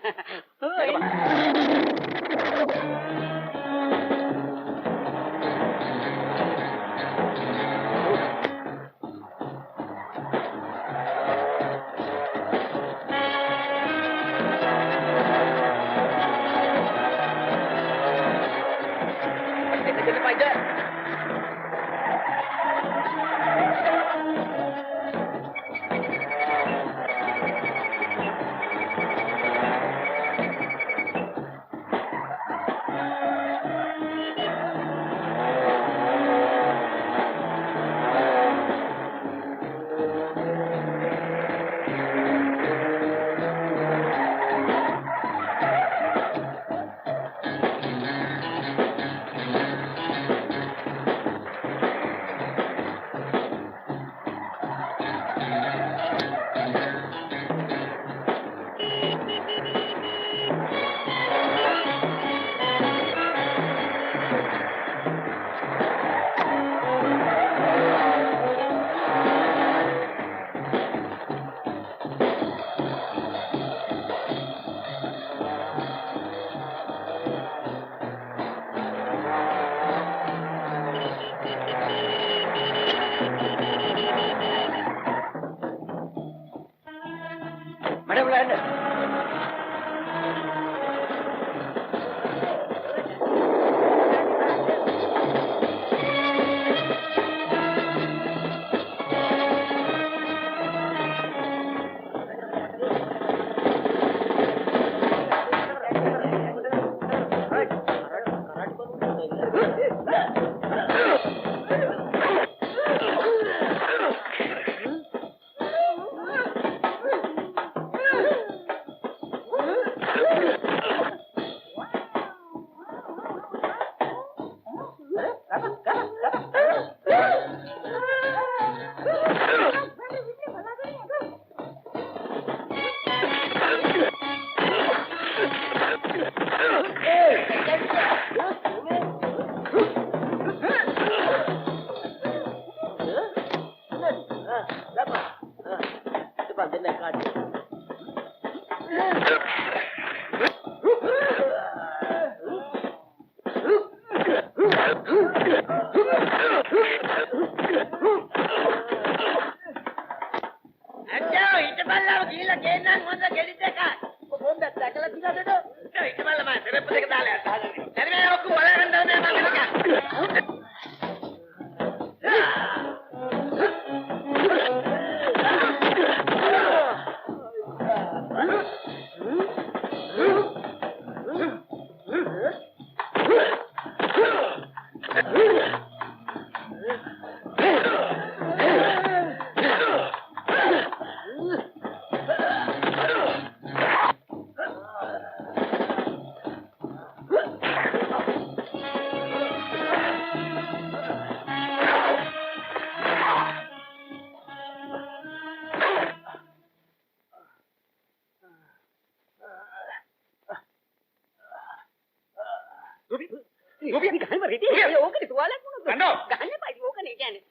ඔබ ගහන්න රෙඩි ඕකනේ තුවාලයක් වුණොත් කන්නෝ. ගහන්න එපා ඕකනේ කියන්නේ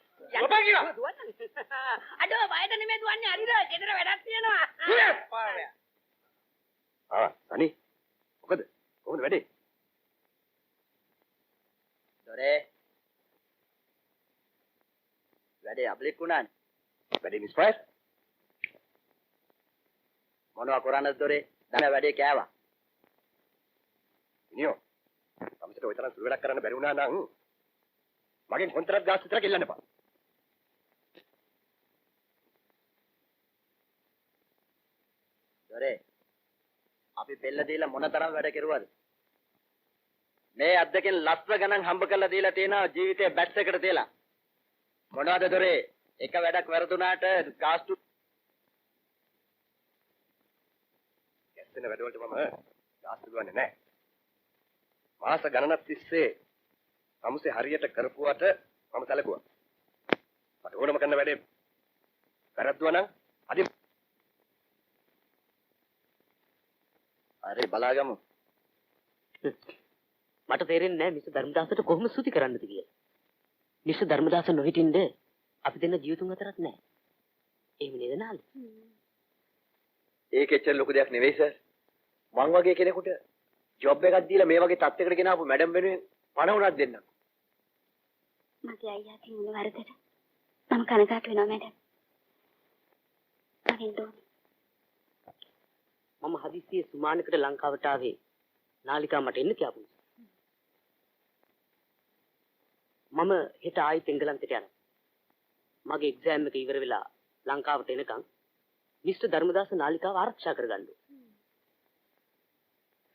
ඔබ කියලා. අඩෝ බයද නෙමෙයි දුවන්නේ හරිද ගෙදර වැඩක් තියෙනවා සනි මොකද කොහොමද වැඩේ දොරේ වැඩේ අප්ලික් වුණානේ. වැඩේ මිස්ෆයර් මොනවා කරන්නද දොරේ? දැන් වැඩේ කෑවා. ඉනියෝ තමසට ඔය තරම් සුළු වැඩක් කරන්න බැරි වුණා නම් මගෙන් කොන්ත්‍රාත් ගාස් විතරක් එල්ලන්න එපා දොරේ අපි බෙල්ල දීලා මොනතරම් වැඩ කෙරුවද? මේ අද්දකින් ලස්ස ගණන් හම්බ කරලා දීලා තියෙනවා ජීවිතේ බැට් එකට තියලා. මොනවද දොරේ? එක වැඩක් වැරදුනාට ගාස්තු ගැස්සෙන වැඩවලට මම ගාස් දුවන්නේ නැහැ මාස ගණනක් තිස්සේ සමුසේ හරියට කරපුවට මම සැලකුවා මට ඕනම කරන වැඩේ වැරද්දුවා නම් අදින් හරි බලාගමු. මට තේරෙන්නේ නැහැ මිස්ටර් ධර්මදාසට කොහොම ස්තුති කරන්නද කියලා. මිස්ටර් ධර්මදාස නොහිටින්ද අපි දෙන්න ජීවිතුන් අතරක් නැහැ. එහෙම නේද නාලි? ඒක එච්චර ලොකු දෙයක් නෙවෙයි සර්. මං වගේ කෙනෙකුට ජොබ් එකක් දීලා මේ වගේ තත්යකට ගෙනාවු මැඩම් වෙනුවෙන් පණ උනක් දෙන්න. මගේ අයියාගේ මොන වරදද? මම කනගාටු වෙනවා මැඩම්. මගෙන් දෝ. මම හදිස්සියේ සුමානකට ලංකාවට ආවේ නාලිකා මට එන්න කියපු නිසා. මම හෙට ආයෙත් එංගලන්තයට යනවා. මගේ එක්සෑම් එක ඉවර වෙලා ලංකාවට එනකන් මිස්ටර් ධර්මදාස නාලිකාව ආරක්ෂා කරගන්න ඕනේ.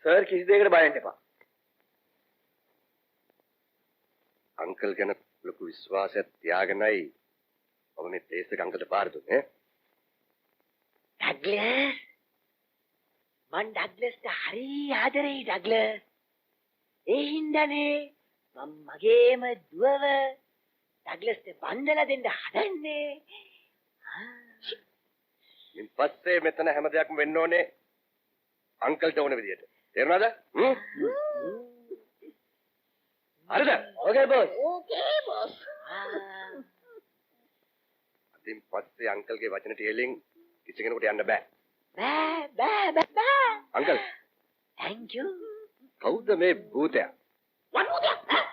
සර් කිසි දෙයකට බය වෙන්න එපා. අංකල් ගැන ලොකු විශ්වාසයක් තියාගෙනයි මම මේ ප්ලේස් එක අංකල්ට බාර දුන්නේ ඩග්ලස් මං ඩග්ලස්ට හරි ආදරෙයි ඩග්ලස්. ඒ හින්දානේ මම මගේම දුවව ඩග්ලස්ට බන්දලා දෙන්න හදන්නේ. ඉන් පස්සේ මෙතන හැම දෙයක්ම වෙන්න ඕනේ අංකල්ට ඕන විදියට තේරුණාද හරිද ඕකේ බොස්. ඕකේ බොස්. අදින් පස්සේ අංකල්ගේ වචන ටිකෙන් කිසි කෙනෙකුට යන්න බෑ බෑ. Uncle Thank you. කවුද මේ භූතයා What was that?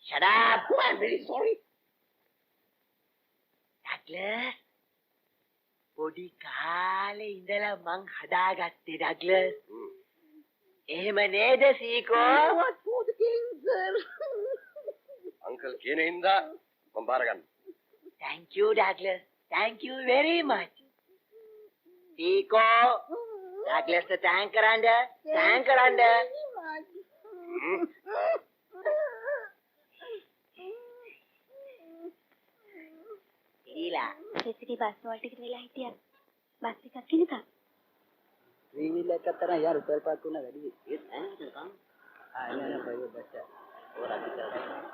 Shut up. I'm very sorry. Douglas. පොඩි කාලේ ඉඳලා මං හදාගත්තේ ඩග්ලස්. එහෙම නේද සීකෝ? What for the king, sir? Uncle කියන හින්දා මම බාර ගන්න Thank you, Douglas. Thank you very much. සීකෝ ඩග්ලස්ට thank කරන්න. ඉලා රෙසිඩි බස් වලට කියලා හිටියා. බස් එකක් කිනකම්. ත්‍රිවිල් එකක් තරම් යාර උපල් පාක් වුණා වැඩි. ඒත් නෑ නිකන්. නෑ ප්‍රයිවට් බස් එක. ඕරක් විතරයි.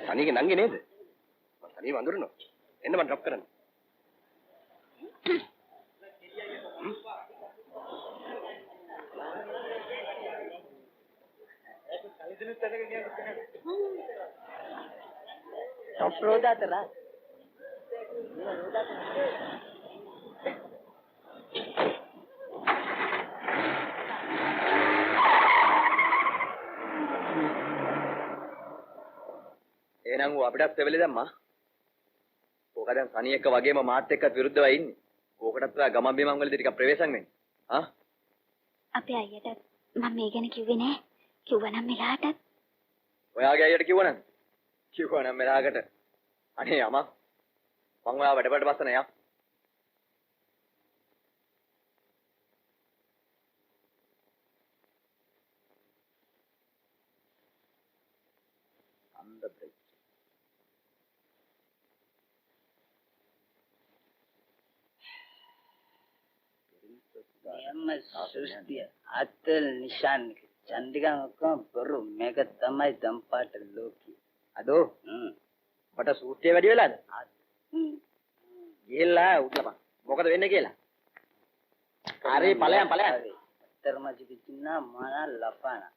සනීගේ නංගි නේද මම සනීව අඳුරනවා එන්න මම ඩ්‍රොප් කරන්න top road atara එහෙනම් ඌ අපිටත් දෙවෙලේ දැම්මා. ඕක දැන් සනී එක්ක වගේම මාත් එක්කත් විරුද්ධව ඉන්නේ. ඕකටත් ගමන් බිමන් වලදී ටිකක් ප්‍රවේශම් වෙන්න. ආ? අපේ අයියට මම මේ ගැන කිව්වේ නෑ. කිව්වනම් මෙලාටත් ඔයාගේ අයියට කිව්වනම්? කිව්වනම් මෙලාකට. අනේ අමා. මං ඔයා වැඩපට බස්සන යා. සෘෂ්ටිය අතල් නිශාන් චන්දිකන් ඔක්කොම බරු මේක තමයි දම්පාට ලෝකී අදෝ මට සූත්‍රය වැඩි වෙලාද? ගිහිල්ලා උඩලපන්. මොකද වෙන්නේ කියලා. හරි ඵලයන්. terma jibicina mana lapana.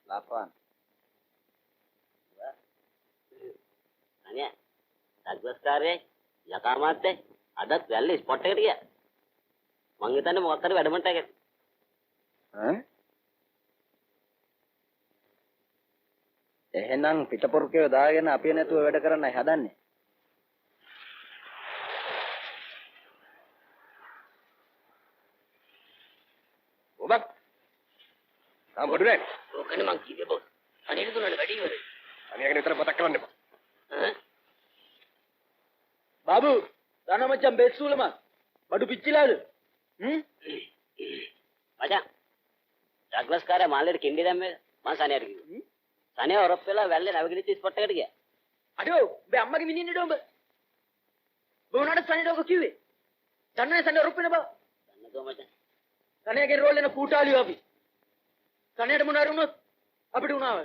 ලපන්. අනේ අග්‍රස්කාරයේ යකා මාත්තේ අදත් වැල්ලේ ස්පොට් එකට ගියා. මං හිතන්නේ මොකක් හරි වැඩමට එකක්. එහෙනම් පිටපොරුකේ දාගෙන අපි නැතුව වැඩ කරන්නයි හදන්නේ. ඔබක් ආ මොඩුනේ ඕකනේ මං කිව්වේ බොස්. අනේ දුන්නට වැඩි ඉවරයි. අනියගෙන විතර මතක් කරන්න එපා. बाबू दाना मचान बेसूल मत बड़ू पिच्चिलाद මචං අග්‍රස්කාරයා මාළේට කින්ඩි දැම්මේ මං සනියට කිව්වා. සනිය ඔරොප් වෙලා වැල්ලේ නැවගිරිච්ච ස්පොට් එකට ගියා. අඩෝ උඹ අම්මගේ මිනින්නේ ඩොඹ බොනාට සනියට ඔක කිව්වේ දන්නේ සනිය ඔරොප් වෙන බව දන්නකෝ මචං. සනියගේ රෝල් වෙන කූටාලියෝ අපි සනියට මොනාර වුණොත් අපිට උනාව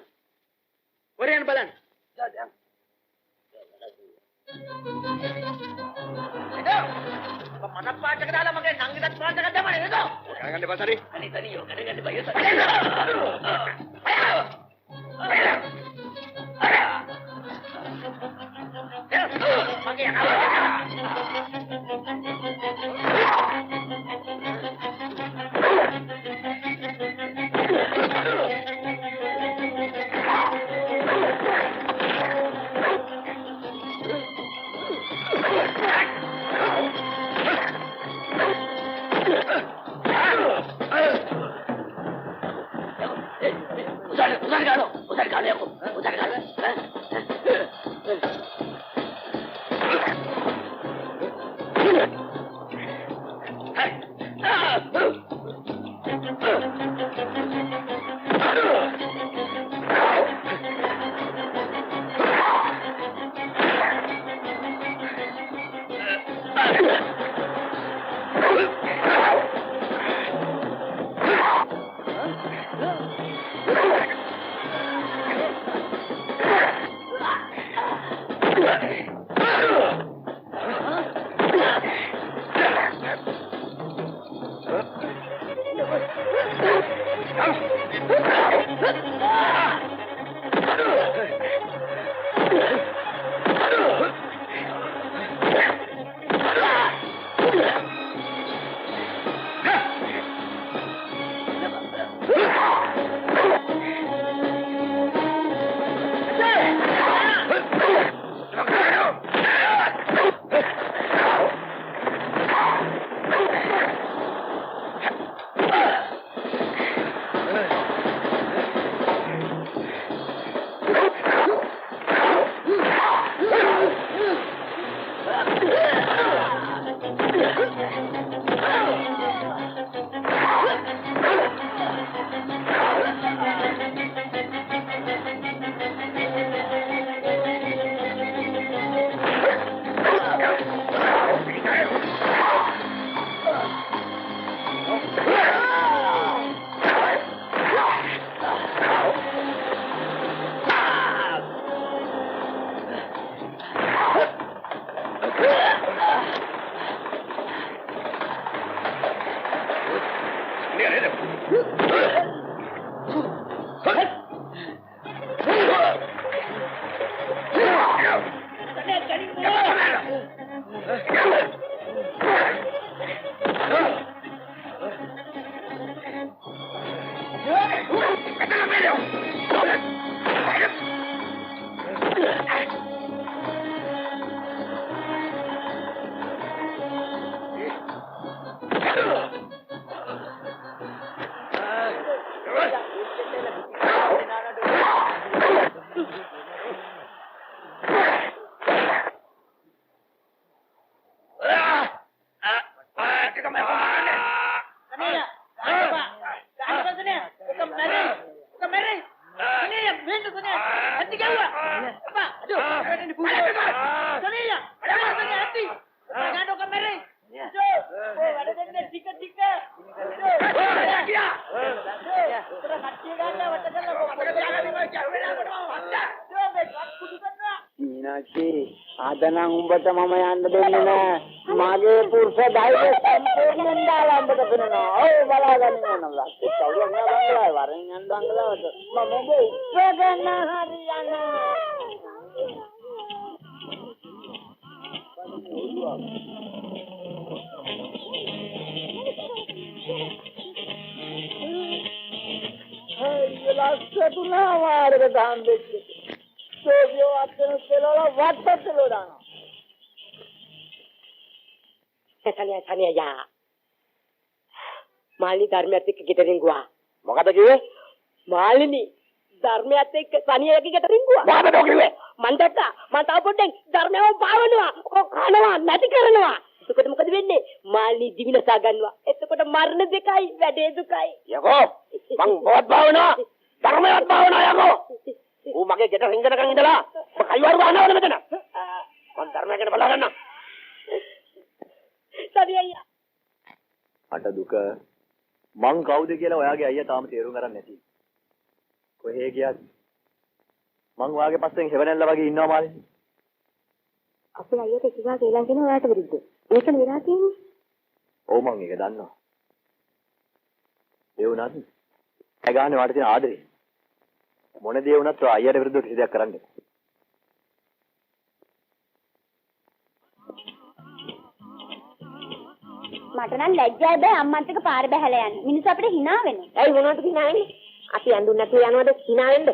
වරයන් බලන්න දැන් මනක් පාටක දාලා මගේ නංගිටත් පාටක දැමනේ නේද? ගන්න එපා සරි. අනේ තනියෝ ගන්න බය මීනාක්ෂි අද නම් උඹට මම යන්න දෙන්නේ නෑ. මගේ පුරුෂ ධෛර්ය සම්පූර්ණයෙන් දාලා උඹට පෙන්නනවා. ඔව් බලාගන්න යනවා. ඒක කවුරුත් නෑ බංගලාවේ වරෙන් යන්න බංගලාවට. මම මේ ඉස්ස ගන්න හරියන්න. ලස්සතුනා වාරක දාන් දෙච්ච. සෝවියෝ අතන සෙලලා වට්ටටලෝ දානවා. තනිය යා. මාළි ධර්මයත් එක්ක ගෙදරින් ගුවා. මොකද කිව්වේ? මාළිනි ධර්මයත් එක්ක තනියක ගෙදරින් ගුවා. මොකද කිව්වේ? මං දැක්කා. මං තව පොඩ්ඩෙන් ධර්මයව පාවනවා. ඔක කනවා නැති කරනවා. එතකොට මොකද වෙන්නේ? මාළි දිවිනසා ගන්නවා. එතකොට මරණ දෙකයි වැඩේ දුකයි. යකෝ මං බොත් භාවනා ධර්මයක් භාවනා යකෝ. ඌ මගේ ගෙට රින්ගනකන් ඉඳලා කයිවාරු ගන්නවද මෙතන? මං ධර්මය ගැන බලා ගන්නම්. සරියయ్యා. අට දුක මං කවුද කියලා ඔයාගේ අයියා තාම තේරුම් ගන්න නැති. කොහේ ගියත් මං වාගේ පස්සෙන් හෙවණැල්ලා වගේ ඉන්නවා මාළේ. අපේ අයියට කිව්වා කියලා කියන ඔයාට විරුද්ධ. ඒක නිරා තියෙන්නේ. ඔව් මං ඒක දන්නවා. ඒ වුණත් ඒ ගානේ වාට තියෙන ආදරේ මොන දේ වුණත් ඔය අයියට විරුද්ධව කිසි දෙයක් කරන්න එපා. මට නම් ලැජ්ජයි බෑ අම්මත් එක්ක පාර බහැලා යන්න. මිනිස්සු අපිට hina වෙනවා. ඇයි මොනවද hina වෙන්නේ? අපි අඳුන් නැතුව යනවද hina වෙන්න?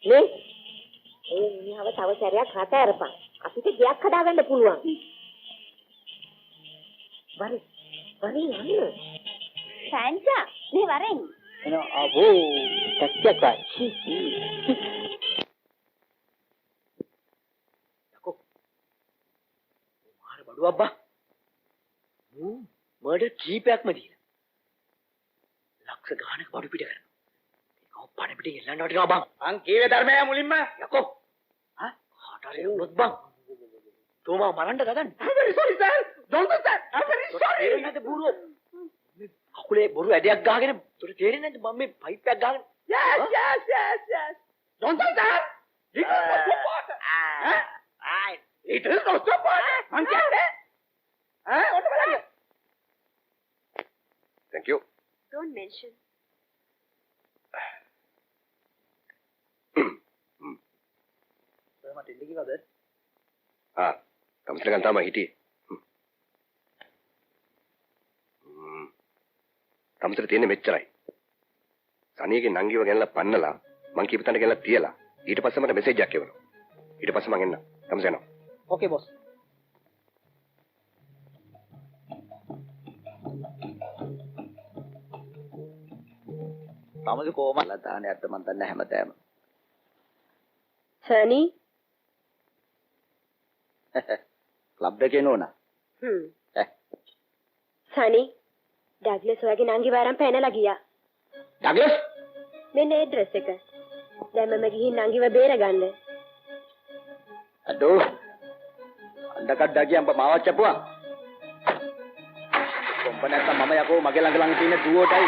නේ? ඒ මිනිහව තව සැරයක් රට අරපන්. අපිට ගයක් හදාගන්න පුළුවන්. වරි යන්න. සාන්චා මේ වරෙන්. එනවා අවෝ තක්කයි. යකෝ මාර බඩුව අබ්බා මර්ඩර් කීපයක්ම දීලා ලක්ෂ ගානක බඩු පිට කරනවා. ඒක පණ පිට එල්ලන්න වටිනවා බං. මං කීවේ ධර්මය මුලින්ම යකෝ කාට හරි වුණොත් බං තෝමා මරන්න ගදන්නේ. I'm very sorry sir. Don't do that. I'm very sorry. තේරෙන්නේ නැද්ද බූරුව? කකුලේ බොරු ඇඩයක් ගහගෙන උඩට තේරෙන්නේ නැද්ද මම මේ පයිප් එකක් ගහගෙන? Yes. Don't do that. It is not so water. It is not so water. මං කියන්නේ. ඔන්න බලන්න. Thank you. Don't mention. මට ඉන්න කිව්වද? කම්සල ගන්න තමයි හිටියේ. කම්සල තියෙන්නේ මෙච්චරයි. සනියගේ නංගිව ගෙනලා පන්නලා මං කීප තැනට ගෙනලා තියලා ඊට පස්සේ මට මෙසේජ් එකක් එවනවා. ඊට පස්සේ මං එන්න. කම්සල යනවා. Okay boss. තමද කොහමද තානයට මන් දන්නේ හැමතැනම. සනි ක්ලබ් එකේ නෝනා. සනි ඩග්ලස් ඔයාගේ නංගි වරන් පැනලා ගියා. ඩග්ලස් මෙන්න ඇඩ්‍රස් එක. දැන් මම ගිහින් නංගිව බේරගන්න. අඩෝ අඬකඩ ගියම්බ මාවත් චපුවා. කොම්පනට මම යකෝ මගේ ළඟ තියෙන දුවටයි.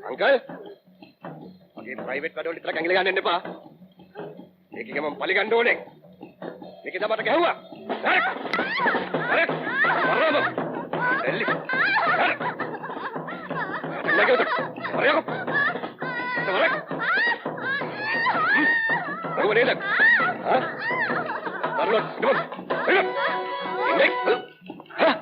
අංකල් මගේ ප්‍රයිවට් වැඩවල විතර ඇඟිලි ගන්න එන්න එපා. ඒකේ මම පලි ගන්න ඕනේ. මේකේ තමයි මට ගැහුවා. හරි. වරම. එල්ලි. හරි. නැගිට. හරියකෝ. හරි. ඔය නේද? හා? වරලොත් දුන්න. හරි. ඉන්නේ. හා.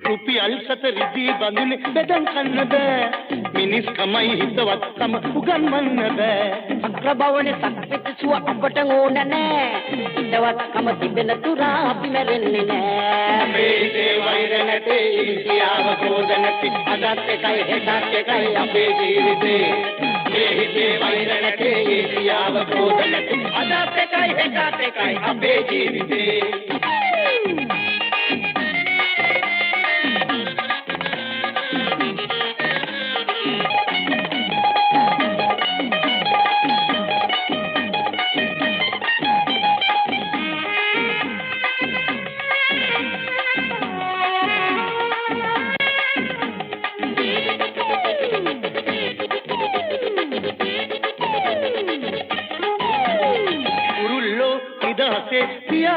රුපියල් 4 රිදී බඳුනේ බෙදන් කන්න බෑ මිනිස් කමයි හිතවත්කම උගන්වන්න බෑ අක්‍රබවනේ සක්විතිසුව අපට ඕන නෑ හිතවත්කම තිබෙන තුරා අපි මැරෙන්නේ නෑ අපේ හිතේ වෛර නැතේ ඉරිසියාව ක්‍රෝධ නැති අදත් එකයි හෙටත් එකයි අපේ ජීවිතේ මේ හිතේ වෛර නැතේ ඉරිසියාව ක්‍රෝධ නැති අදත් එකයි හෙටත් එකයි අපේ ජීවිතේ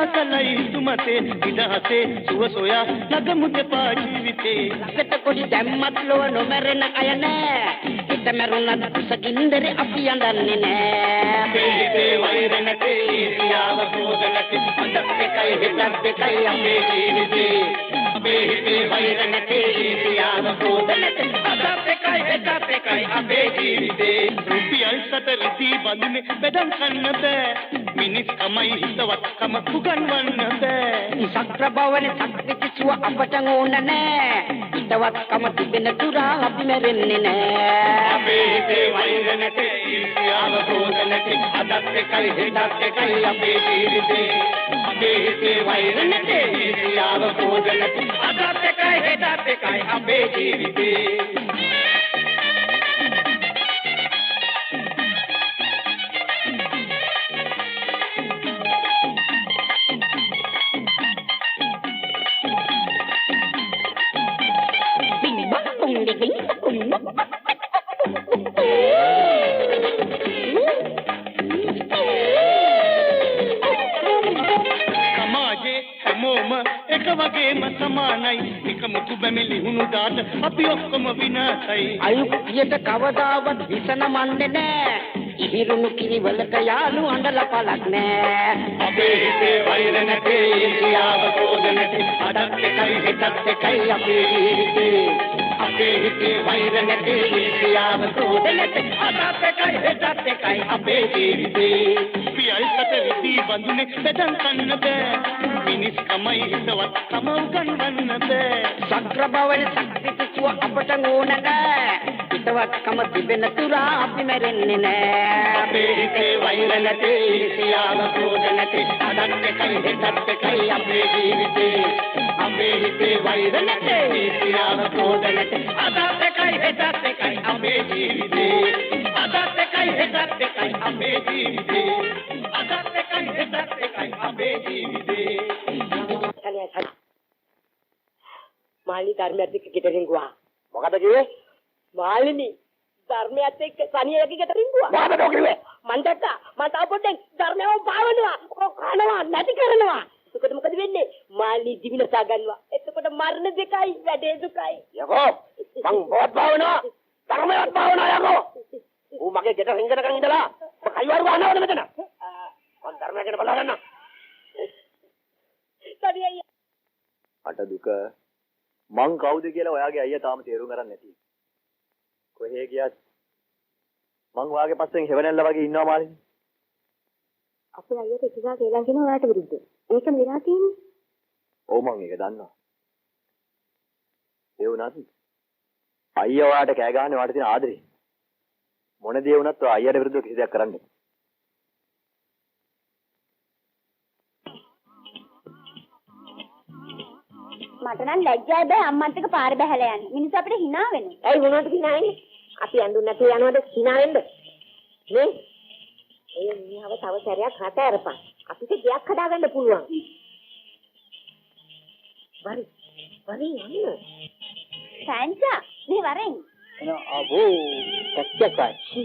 කලයි තුමතේ විදහසේ සුව සොයා නගමු දෙපා ජීවිතේ ලකට කොඩි දැම්මත් ලොව නොමැරෙන අය නෑ හිත මැරුණත් කුසගින්දරේ අපි යඳන්නේ නෑ අපේ හිතේ වෛර නැතේ ඊර්ෂ්‍යාව ක්‍රෝධ නැති අදත් එකයි හෙටත් එකයි අපේ ජීවිතේ අපේ හිතේ වෛර නැතේ ඊර්ෂ්‍යාව ක්‍රෝධ නැති අදත් එකයි හෙටත් එකයි අපේ ජීවිතේ රුපියල් 4 රිදී බඳුනේ බෙදන් කන්න බෑ මිනිස් කමයි හිතවත්කම උගන්වන්න බෑ සක්‍රබවනේ සක්විතිසුව අපට ඕන නෑ හිතවත්කම තිබෙන තුරා අපි මැරෙන්නේ නෑ අපේ හිතේ වෛර නැතේ ඊර්ෂ්‍යාව ක්‍රෝධ නැති අදත් එකයි හෙටත් එකයි අපේ ජීවිතේ අපේ හිතේ වෛර නැතේ ඊර්ෂ්‍යාව ක්‍රෝධ නැති අදත් එකයි හෙටත් එකයි අපේ ජීවිතේ සමාජේ හැමෝම එක වගේම සමානයි එක මුතු බැමිලි හුණු දාට අපි ඔක්කොම විනාශයි අයුක්තියට කවදාවත් විසන මන්නේ නෑ ඉහිරුණු කිරිවලට යාළු අඬලා පළක් නෑ අපේ හිතේ වෛර නැතේ ඊර්ෂ්‍යාව ක්‍රෝධ නැති අදත් එකයි හෙටත් එකයි අපේ ජීවිතේ අපේ හිතේ වෛර නැතේ ඊර්ෂ්‍යාව ක්‍රෝධ නැති අදත් එකයි හෙටත් එකයි අපේ ජීවිතේ පියල් 4 රිදී බඳුනේ බෙදන් කන්න බෑ මිනිස් කමයි හිතවත්කම උගන්වන්න බෑ සක්‍රබවනේ සක්විතිසුව අපට ඕන නෑ හිතවත්කම තිබෙන තුරා අපි මැරෙන්නේ නෑ අපේ හිතේ වෛර නැතේ ඊර්ෂ්‍යාව ක්‍රෝධ නැති අදත් එකයි හෙටත් එකයි අපේ ජීවිතේ අපේ හිතේ වෛර නැතේ ඊර්ෂ්‍යාව ක්‍රෝධ නැති අදත් එකයි හෙටත් එකයි අපේ ජීවිතේ අදත් එකයි හෙටත් එකයි අපේ ජීවිතේ අදත් එකයි හෙටත් එකයි අපේ ජීවිතේ මාළි ධර්මයත් එක්ක ගෙට රිංගුවා මොකද කිව්වේ මාළිනි ධර්මයත් එක්ක සනියලගේ ගෙට රිංගුවා මොකද කිව්වේ මං දැක්කා මම තව පොඩ්ඩක් ධර්මයව පාවනවා කනවා නැති කරනවා එතකොට මොකද වෙන්නේ මාළි දිවිනසා ගන්නවා එතකොට මරණ දෙකයි වැඩේ දුකයි යකෝ මං බොත් භාවනා ධර්මයක් භාවනා යකෝ ඌ මගේ ගෙට රිංගනකන් ඉඳලා මම කයිවාරු ගන්නවද මෙතන මං ධර්මයකට බලා ගන්න සනියයි අට දුක මං කවුද කියලා ඔයාගේ අයියා තාම තේරුම් ගන්න නැති. කොහේ ගියත් මං වාගේ පස්සෙන් හෙවණැල්ල වගේ ඉන්නවා මාළිනී. අපේ අයියට එකගා කියලා කියන ඔයාට විරුද්ධ. ඒකම වෙලා තියෙන්නේ. ඔව් මං ඒක දන්නවා. ඒ වුණත් අයියා ඔයාට කෑ ගහන්නේ ඔයාට තියෙන ආදරේ. මොන දේ වුණත් ඔයා අයියට විරුද්ධව කිසි දෙයක් කරන්නේ. මට නම් ලැජ්ජායි බෑ අම්මත් එක්ක පාර බහැලා යන්න. මිනිස්සු අපිට hina වෙනවා. ඇයි මොනවද hina වෙන්නේ? අපි ඇඳුම් නැතුව යනවද hina වෙන්න? නේ? ඒ මිනිහව තව සැරයක් රට අරපන්. අපිට ගයක් හදාගන්න පුළුවන්. වරි යන්න. සෑන්චා මේ වරෙන්. අබෝ කච්චකච්චි.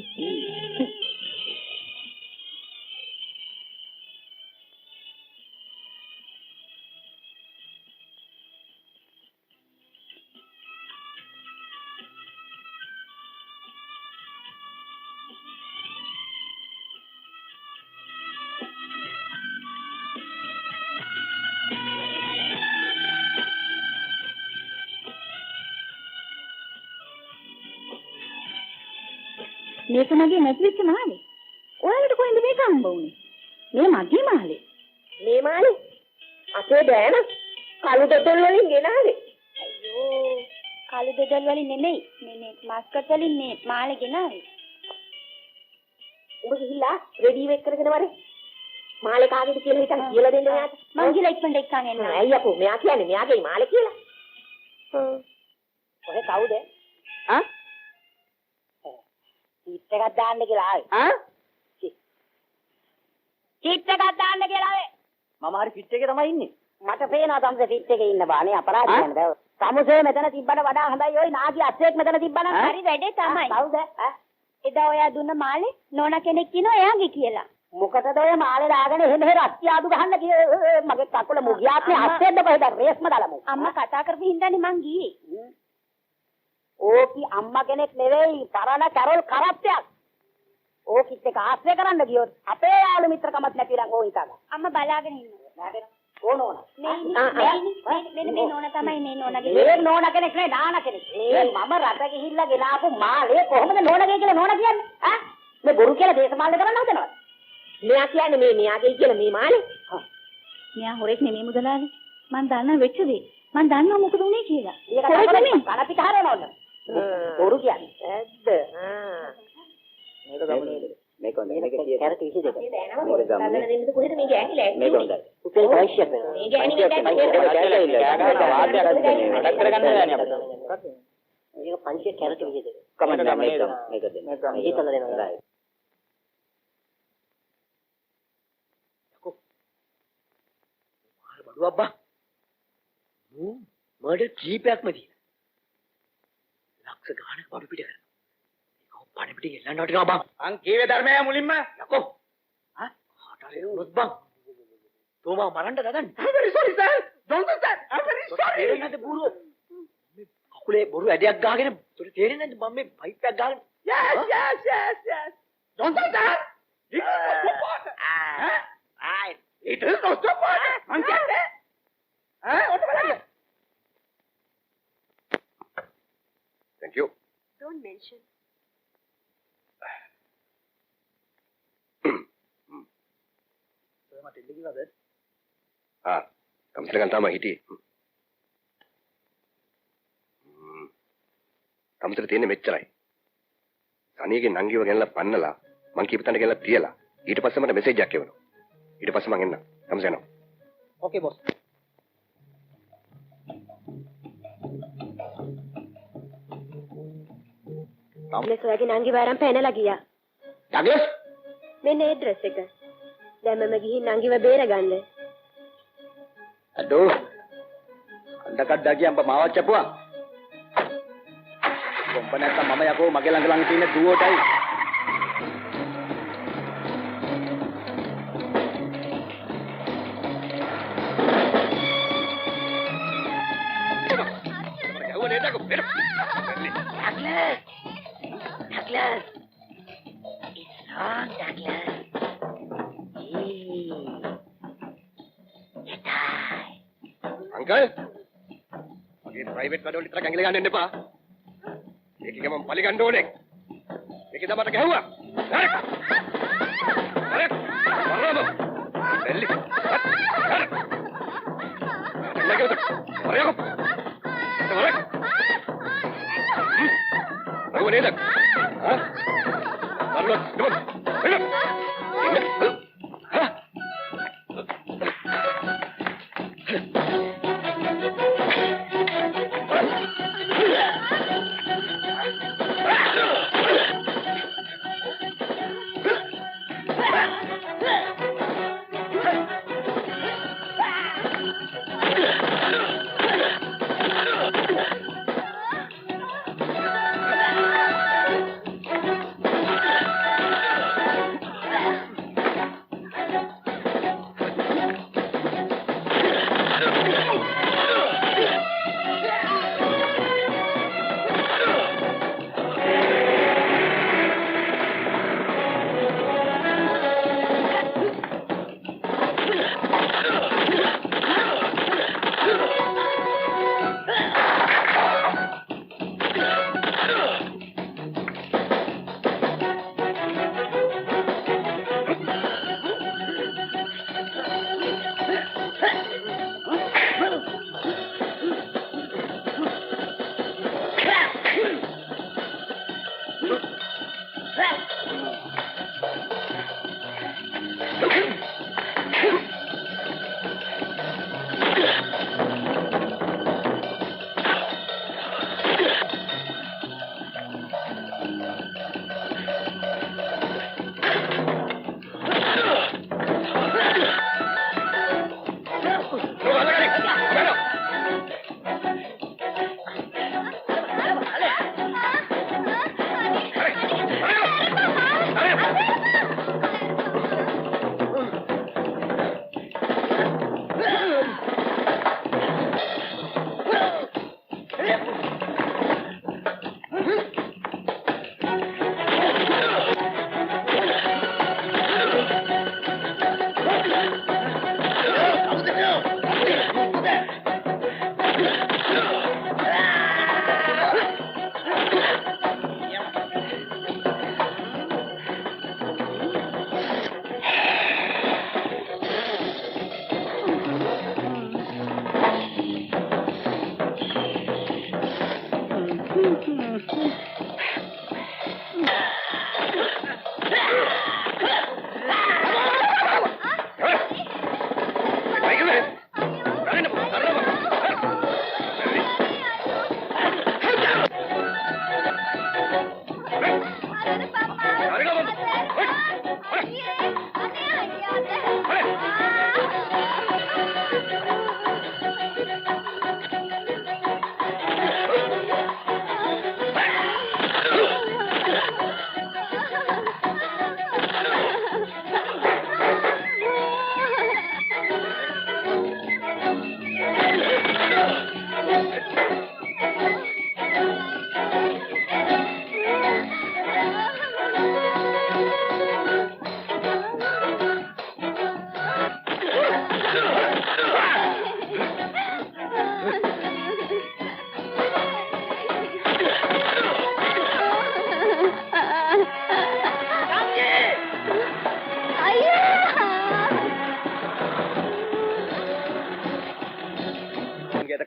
මේක මගේ නැතිවෙච්ච මාළේ. ඔයාලට කොහෙන්ද මේක හම්බ වුනේ? මේ මගේ මාළේ. මේ මාළේ අපේ බෑන කළු දොඩල් වලින් ගෙනාවේ. අයියෝ කළු දොඩල් වලින් නෙමෙයි. මේ මාස්කට් වලින් මේ මාළේ ගෙනාවේ. උඹ ගිහිල්ලා රෙඩි වෙක් කරගෙන වරේ. මාළේ කාගේද කියලා හිතන් කියලා දෙන්න මෙයාට. මං ගිහලා ඉක්මනට එක්කන් එන්න. ඇයි අපෝ මෙයා කියන්නේ මෙයාගේ මාළේ කියලා. ඔය කවුද? ආ? චීට් එකක් දාන්න කියලා ආවේ. ආ? චීට් එකක් දාන්න කියලා ආවේ. මම හරි ෆිට් එකේ තමයි ඉන්නේ. මට පේනවා තමයි ෆිට් එකේ ඉන්න බානේ අපරාධ කියන බෑ. සමුසේ මෙතන තිබ්බට වඩා හොඳයි ඔය නාගි අස්සෙක් මෙතන තිබ්බනම් හරි වැඩේ තමයි. කවුද? එදා ඔයා දුන්න මාළේ නෝනා කෙනෙක් කියනවා එයාගේ කියලා. මොකටද ඔය මාළේ දාගෙන එහෙම රත්තියාදු ගහන්න මගේ කකුල මුගියාත්නේ අස්සෙන්ද කොහෙද රේස්ම දාලමු. අම්මා කතා කරපු හින්දානේ මං ගියේ. ඕකි අම්මා කෙනෙක් නෙවෙයි පරණ කැරොල් කරත්තයක්. ඕකිත් එක ආශ්‍රය කරන්න ගියොත් අපේ යාළු මිත්‍රකමක් නැති නම් ඕ හිතාගන්න. අම්මා බලාගෙන ඉන්නවා. නේද? ඕන ඕන. මේ නෝනා තමයි මේ නෝනාගේ. මේ නෝනා කෙනෙක් නෙවෙයි නාන කෙනෙක්. මේ මම රට ගිහිල්ලා ගෙනාපු මාළේ කොහොමද නෝනාගේ කියලා නෝනා කියන්නේ? ඈ? මේ බොරු කියලා දේශපාලනය කරන්න හදනවද? මෙයා කියන්නේ මේ මෙයාගේ කියලා මේ මාළේ. මෙයා හොරෙක් නෙමෙයි මුදලාලි. මං දන්නා වෙච්ච දේ. මං දන්නවා මොකද උනේ කියලා. ඒක තමයි කන පිට හරවනවද? බොරු කියන්නේ. ඇද්ද? මේක ගමනේ. මේක හොඳයි. මේක කීයද? කැරට් 22. මේක ගමනේ. දෙන්නද කොහෙද මේක ඇහිලා? මේක හොඳයි. උපේ පයිෂයක් වෙනවා. මේක ඇහිලා වැඩක් කරගන්න බෑනේ අපිට. මේක පංචේ කැරට් 22. කමන්න මේක දෙන්න. හිතලා දෙනවා. බඩු අබ්බා. මර්ඩර් කීපයක්ම තියෙනවා. ලක්ෂ ගාණක් බඩු පිට කරනවා. ඒක පණ පිට ගෙල්ලන්න වටිනවා බං. අන් කීවේ ධර්මය මුලින්ම යකෝ. හා? කාටරේ උනොත් බං. තෝමා මරන්න දදන්නේ. I'm very sorry sir. Don't do that. I'm very sorry. තේරෙන්නේ නැද්ද බූරුව? මේ කකුලේ බොරු ඇඩයක් ගහගෙන උඩ තේරෙන්නේ නැද්ද මම මේ පයිප් එකක් ගහගෙන Yes. Don't do that. It is not stop water. It is not stop water. Man කියන්නේ. ඔන්න බලන්න. Thank you. Don't mention. මට එන්න කිව්වද? කම්සලෙන් තමයි හිටියේ. කම්සලේ තියෙන්නේ මෙච්චරයි. සනියගේ නංගිව ගෙනලා පන්නලා මං කීප තැනට ගෙනලා තියලා ඊට පස්සේ මට මෙසේජ් එකක් එවනවා. ඊට පස්සේ මං එන්න. කම්සලේ යනවා. ඕකේ බොස්. මේ සොයාගේ නංගි වරන් පැනලා ගියා. ඩග්ලස් මෙන්න ඒ ඩ්‍රෙස් එක. දැන් මම ගිහින් නංගිව බේරගන්න. අඩෝ අඬකඩ ගියම්බ මාවත් චපුවා. කොම්ප නැත්තම් මම යකෝ මගේ ළඟ තියෙන දුවටයි. Douglas. It's wrong, Douglas. Uncle මගේ ප්‍රයිවට් වැඩවල විතර ඇඟිලි ගන්න එන්න එපා. ඒකේ මම පලි ගන්න ඕනේ. මේක දමට ගැහුවා. හරි. හරි. වරම. දෙල්ලි. හරි. නැගිට. හරියකෝ. හරි. රගු නේද? හා? වරලොත්. දෙමු. හා?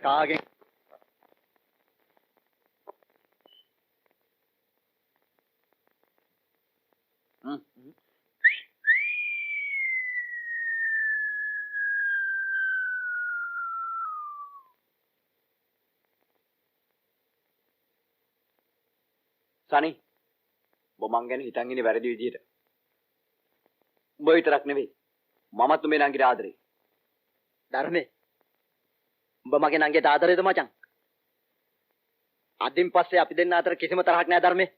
කාගෙන් සනි ඔබ මං ගැන හිතන් ඉන්නේ වැරදි විදියට. උඹ විතරක් නෙවෙයි මමත් උඹේ නංගිට ආදරේ. ධර්මේ උඹ මගේ නංගිට ආදරේද මචං? අදින් පස්සේ අපි දෙන්න අතර කිසිම තරහක් නෑ ධර්මේ.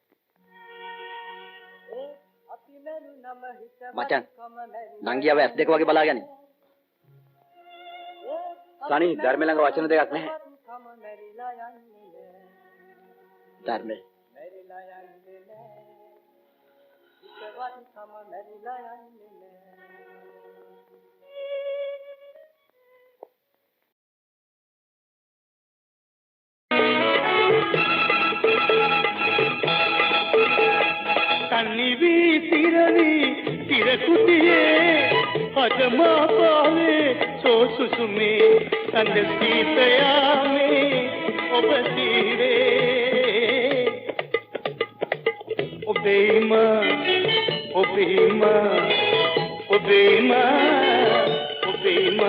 මචං නංගියව ඇස් දෙක වගේ බලාගනි. සනි ධර්මේ ළඟ වචන දෙකක් නැහැ. ධර්මේ තන්නිවි තිරවි තිරකුටියේ අදමා පාවේ සෝසුසුමේ සඳ සීතයාමේ ඔබ තීරේ ඔබේම ඔබේම ඔබේම ඔබේම